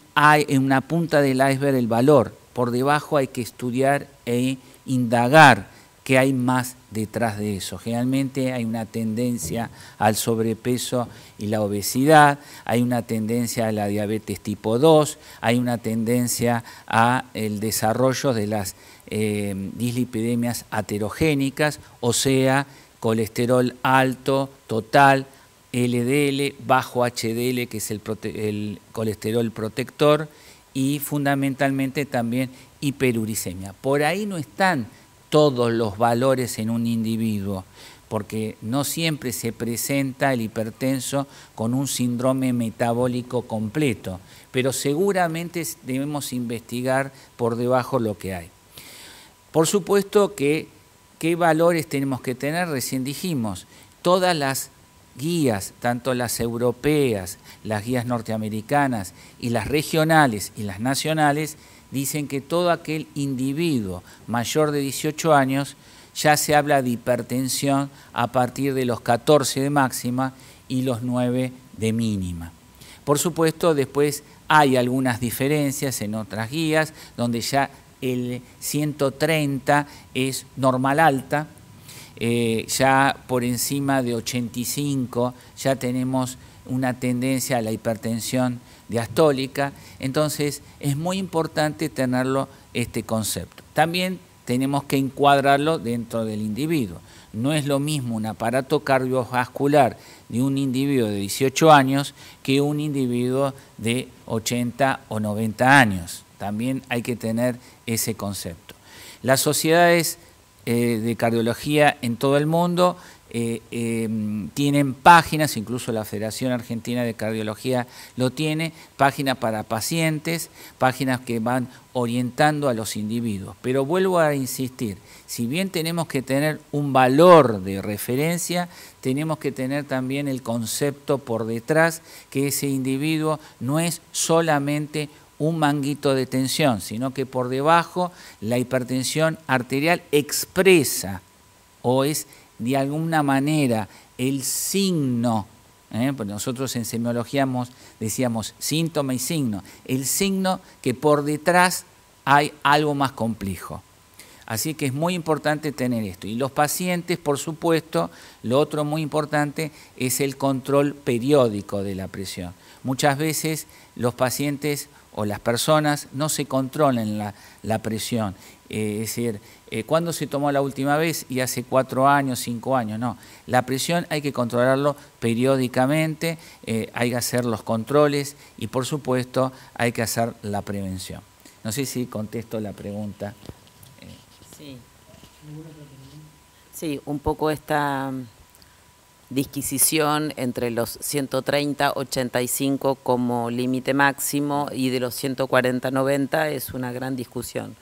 una punta del iceberg el valor. Por debajo hay que estudiar e indagar qué hay más detrás de eso. Generalmente hay una tendencia al sobrepeso y la obesidad, hay una tendencia a la diabetes tipo 2, hay una tendencia al desarrollo de las dislipidemias aterogénicas, o sea, colesterol alto, total, LDL, bajo HDL, que es el colesterol protector, y fundamentalmente también hiperuricemia. Por ahí no están todos los valores en un individuo, porque no siempre se presenta el hipertenso con un síndrome metabólico completo, pero seguramente debemos investigar por debajo lo que hay. Por supuesto que qué valores tenemos que tener, recién dijimos, todas las guías, tanto las europeas, las guías norteamericanas y las regionales y las nacionales, dicen que todo aquel individuo mayor de 18 años ya se habla de hipertensión a partir de los 14 de máxima y los 9 de mínima. Por supuesto, después hay algunas diferencias en otras guías, donde ya el 130 es normal alta, ya por encima de 85 ya tenemos una tendencia a la hipertensión diastólica. Entonces es muy importante tenerlo este concepto. También tenemos que encuadrarlo dentro del individuo. No es lo mismo un aparato cardiovascular de un individuo de 18 años que un individuo de 80 o 90 años. También hay que tener ese concepto. Las sociedades de cardiología en todo el mundo tienen páginas, incluso la Federación Argentina de Cardiología lo tiene, páginas para pacientes, páginas que van orientando a los individuos. Pero vuelvo a insistir, si bien tenemos que tener un valor de referencia, tenemos que tener también el concepto por detrás, que ese individuo no es solamente un manguito de tensión, sino que por debajo la hipertensión arterial expresa o es de alguna manera el signo, porque nosotros en semiología decíamos síntoma y signo, el signo que por detrás hay algo más complejo. Así que es muy importante tener esto. Y los pacientes, por supuesto, lo otro muy importante es el control periódico de la presión. Muchas veces los pacientes o las personas no se controlan la presión. Es decir, ¿cuándo se tomó la última vez? Y hace 4 años, 5 años. No, la presión hay que controlarlo periódicamente, hay que hacer los controles y por supuesto hay que hacer la prevención. No sé si contesto la pregunta. Sí, un poco esta disquisición entre los 130, 85 como límite máximo y de los 140, 90 es una gran discusión.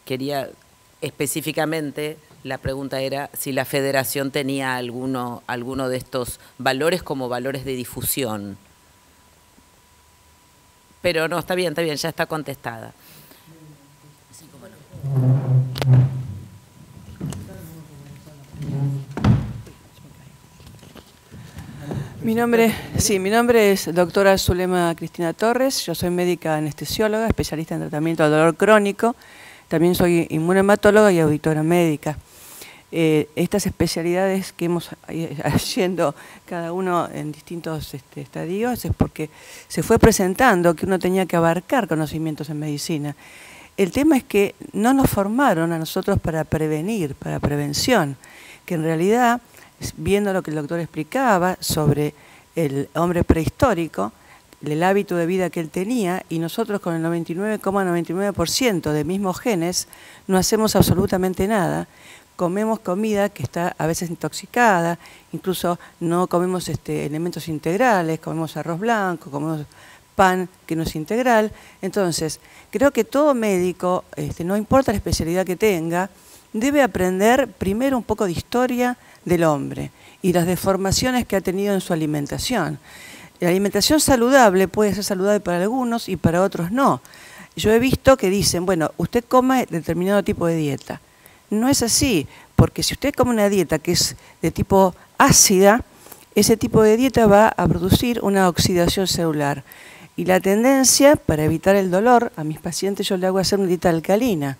Quería específicamente, la pregunta era si la federación tenía alguno de estos valores como valores de difusión. Pero no, está bien, ya está contestada. Sí, cómo no. Mi nombre es doctora Zulema Cristina Torres, yo soy médica anestesióloga, especialista en tratamiento del dolor crónico, también soy inmunohematóloga y auditora médica. Estas especialidades que hemos haciendo cada uno en distintos estadios es porque se fue presentando que uno tenía que abarcar conocimientos en medicina. El tema es que no nos formaron a nosotros para prevenir, para prevención, que en realidad, viendo lo que el doctor explicaba sobre el hombre prehistórico, el hábito de vida que él tenía, y nosotros con el 99,99% de mismos genes no hacemos absolutamente nada, comemos comida que está a veces intoxicada, incluso no comemos elementos integrales, comemos arroz blanco, comemos pan que no es integral. Entonces, creo que todo médico, no importa la especialidad que tenga, debe aprender primero un poco de historia del hombre y las deformaciones que ha tenido en su alimentación. La alimentación saludable puede ser saludable para algunos y para otros no. Yo he visto que dicen, bueno, usted coma determinado tipo de dieta. No es así, porque si usted come una dieta que es de tipo ácida, ese tipo de dieta va a producir una oxidación celular. Y la tendencia, para evitar el dolor, a mis pacientes yo le hago hacer una dieta alcalina.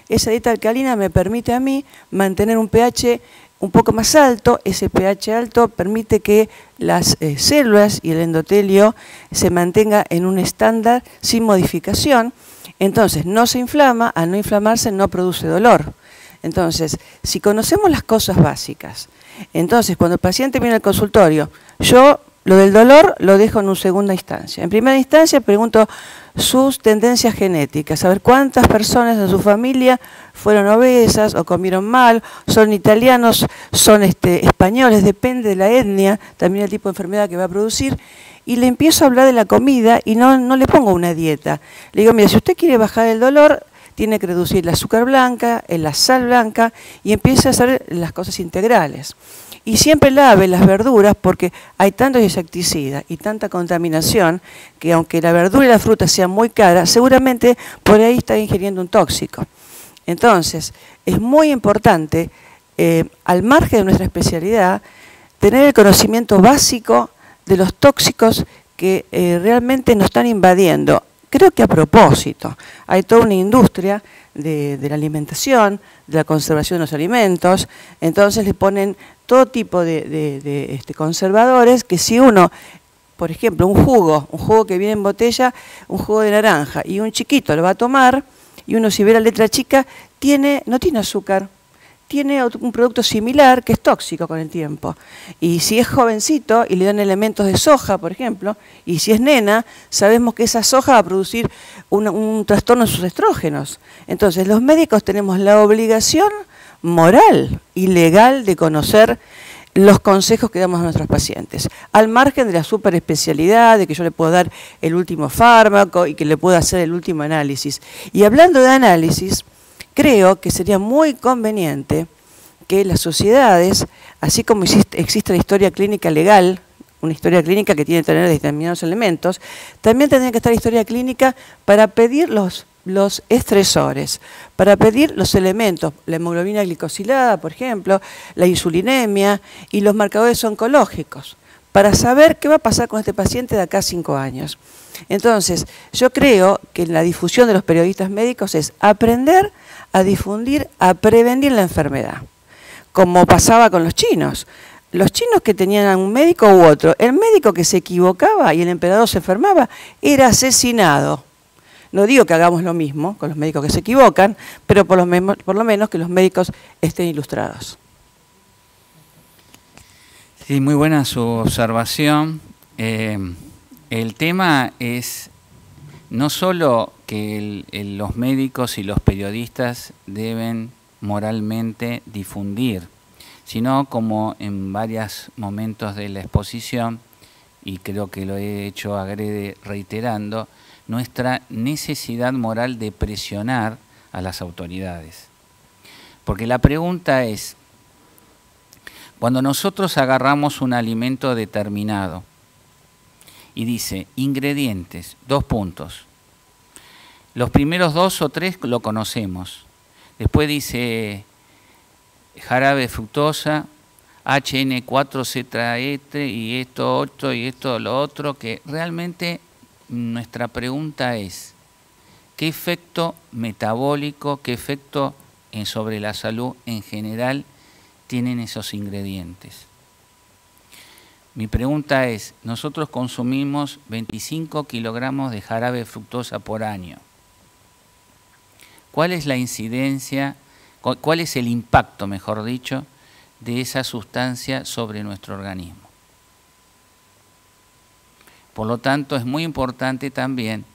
Esa dieta alcalina me permite a mí mantener un pH un poco más alto. Ese pH alto permite que las células y el endotelio se mantenga en un estándar sin modificación. Entonces no se inflama, al no inflamarse no produce dolor. Entonces, si conocemos las cosas básicas, entonces cuando el paciente viene al consultorio, yo lo del dolor lo dejo en una segunda instancia. En primera instancia pregunto sus tendencias genéticas, a ver cuántas personas en su familia fueron obesas o comieron mal, son italianos, son españoles, depende de la etnia, también el tipo de enfermedad que va a producir. Y le empiezo a hablar de la comida y no le pongo una dieta. Le digo, mira, si usted quiere bajar el dolor, tiene que reducir el azúcar blanca, la sal blanca y empieza a hacer las cosas integrales. Y siempre lave las verduras porque hay tantos insecticidas y tanta contaminación que aunque la verdura y la fruta sean muy caras, seguramente por ahí está ingiriendo un tóxico. Entonces, es muy importante, al margen de nuestra especialidad, tener el conocimiento básico de los tóxicos que realmente nos están invadiendo. Creo que a propósito, hay toda una industria de la alimentación, de la conservación de los alimentos, entonces le ponen todo tipo de conservadores que si uno, por ejemplo, un jugo que viene en botella, un jugo de naranja, y un chiquito lo va a tomar, y uno si ve la letra chica, no tiene azúcar, tiene un producto similar que es tóxico con el tiempo. Y si es jovencito y le dan elementos de soja, por ejemplo, y si es nena, sabemos que esa soja va a producir un trastorno en sus estrógenos. Entonces, los médicos tenemos la obligación moral y legal de conocer los consejos que damos a nuestros pacientes, al margen de la superespecialidad, de que yo le puedo dar el último fármaco y que le puedo hacer el último análisis. Y hablando de análisis, creo que sería muy conveniente que las sociedades, así como existe la historia clínica legal, una historia clínica que tiene que tener determinados elementos, también tendría que estar la historia clínica para pedir los estresores, para pedir los elementos, la hemoglobina glicosilada, por ejemplo, la insulinemia y los marcadores oncológicos, para saber qué va a pasar con este paciente de acá a 5 años. Entonces, yo creo que la difusión de los periodistas médicos es aprender a difundir, a prevenir la enfermedad, como pasaba con los chinos. Los chinos que tenían a un médico u otro, el médico que se equivocaba y el emperador se enfermaba, era asesinado. No digo que hagamos lo mismo con los médicos que se equivocan, pero por lo menos que los médicos estén ilustrados. Sí, muy buena su observación. El tema es no solo que los médicos y los periodistas deben moralmente difundir, sino como en varios momentos de la exposición, y creo que lo he hecho agrede reiterando, nuestra necesidad moral de presionar a las autoridades. Porque la pregunta es, cuando nosotros agarramos un alimento determinado y dice ingredientes, 2 puntos, los primeros 2 o 3 lo conocemos, después dice jarabe de fructosa, HN4Z y esto otro y esto lo otro, que realmente nuestra pregunta es, ¿qué efecto metabólico, qué efecto sobre la salud en general tienen esos ingredientes? Mi pregunta es, nosotros consumimos 25 kilogramos de jarabe de fructosa por año. ¿Cuál es la incidencia, cuál es el impacto, mejor dicho, de esa sustancia sobre nuestro organismo? Por lo tanto, es muy importante también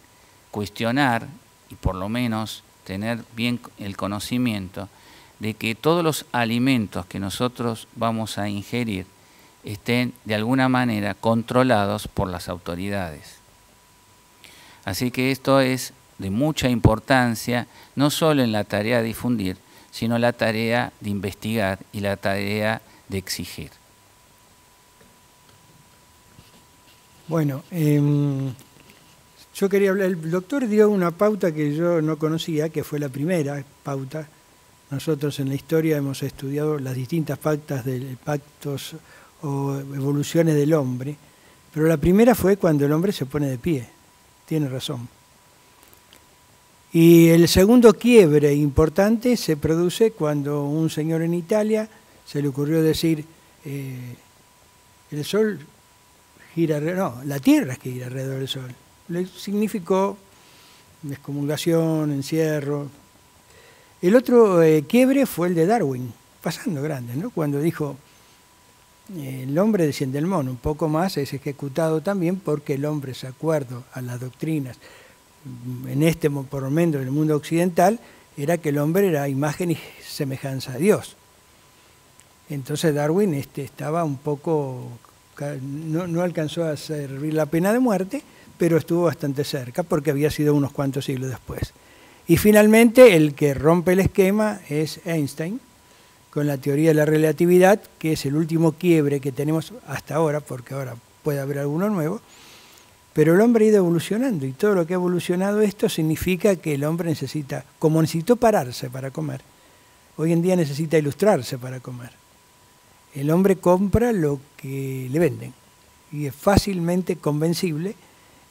cuestionar y por lo menos tener bien el conocimiento de que todos los alimentos que nosotros vamos a ingerir estén de alguna manera controlados por las autoridades. Así que esto es de mucha importancia, no solo en la tarea de difundir, sino la tarea de investigar y la tarea de exigir. Bueno, yo quería hablar, el doctor dio una pauta que yo no conocía, que fue la primera pauta. Nosotros en la historia hemos estudiado las distintas pactos o evoluciones del hombre, pero la primera fue cuando el hombre se pone de pie, tiene razón. Y el segundo quiebre importante se produce cuando un señor en Italia se le ocurrió decir, el sol gira alrededor, no, la Tierra es que gira alrededor del sol. Le significó excomulgación, encierro. El otro quiebre fue el de Darwin, pasando grande, ¿no? Cuando dijo, el hombre desciende del mono, un poco más es ejecutado también porque el hombre, de acuerdo a las doctrinas, en este por lo menos en el mundo occidental, era que el hombre era imagen y semejanza a Dios. Entonces Darwin estaba un poco, no alcanzó a servir la pena de muerte, pero estuvo bastante cerca porque había sido unos cuantos siglos después. Y finalmente el que rompe el esquema es Einstein, con la teoría de la relatividad, que es el último quiebre que tenemos hasta ahora, porque ahora puede haber alguno nuevo, pero el hombre ha ido evolucionando y todo lo que ha evolucionado esto significa que el hombre necesita, como necesitó pararse para comer, hoy en día necesita ilustrarse para comer. El hombre compra lo que le venden y es fácilmente convencible.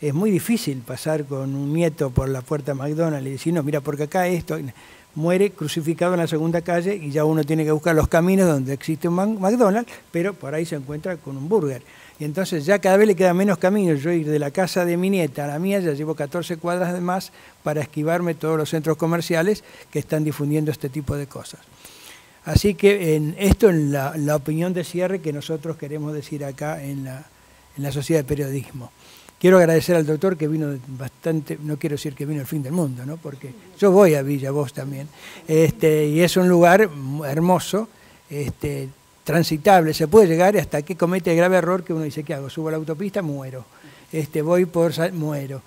Es muy difícil pasar con un nieto por la puerta de McDonald's y decir, no, mira, porque acá esto, muere crucificado en la segunda calle y ya uno tiene que buscar los caminos donde existe un McDonald's, pero por ahí se encuentra con un burger. Y entonces ya cada vez le queda menos caminos. Yo ir de la casa de mi nieta a la mía ya llevo 14 cuadras de más para esquivarme todos los centros comerciales que están difundiendo este tipo de cosas. Así que esto es la opinión de cierre que nosotros queremos decir acá en la Sociedad de Periodismo. Quiero agradecer al doctor que vino bastante, no quiero decir que vino el fin del mundo, ¿no? Porque yo voy a Villa Voz también, y es un lugar hermoso, transitable, se puede llegar hasta que comete el grave error que uno dice, ¿qué hago? Subo a la autopista, muero, muero,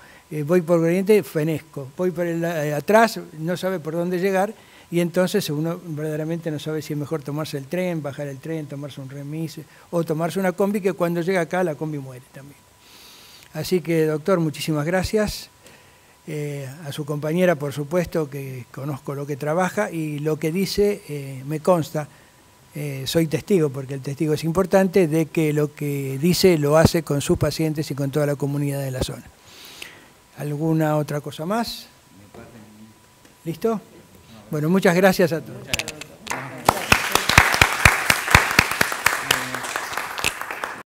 voy por Oriente, fenezco, voy por atrás, no sabe por dónde llegar, y entonces uno verdaderamente no sabe si es mejor tomarse el tren, bajar el tren, tomarse un remis, o tomarse una combi, que cuando llega acá la combi muere también. Así que, doctor, muchísimas gracias. A su compañera, por supuesto, que conozco lo que trabaja y lo que dice me consta. Soy testigo, porque el testigo es importante, de que lo que dice lo hace con sus pacientes y con toda la comunidad de la zona. ¿Alguna otra cosa más? ¿Listo? Bueno, muchas gracias a todos.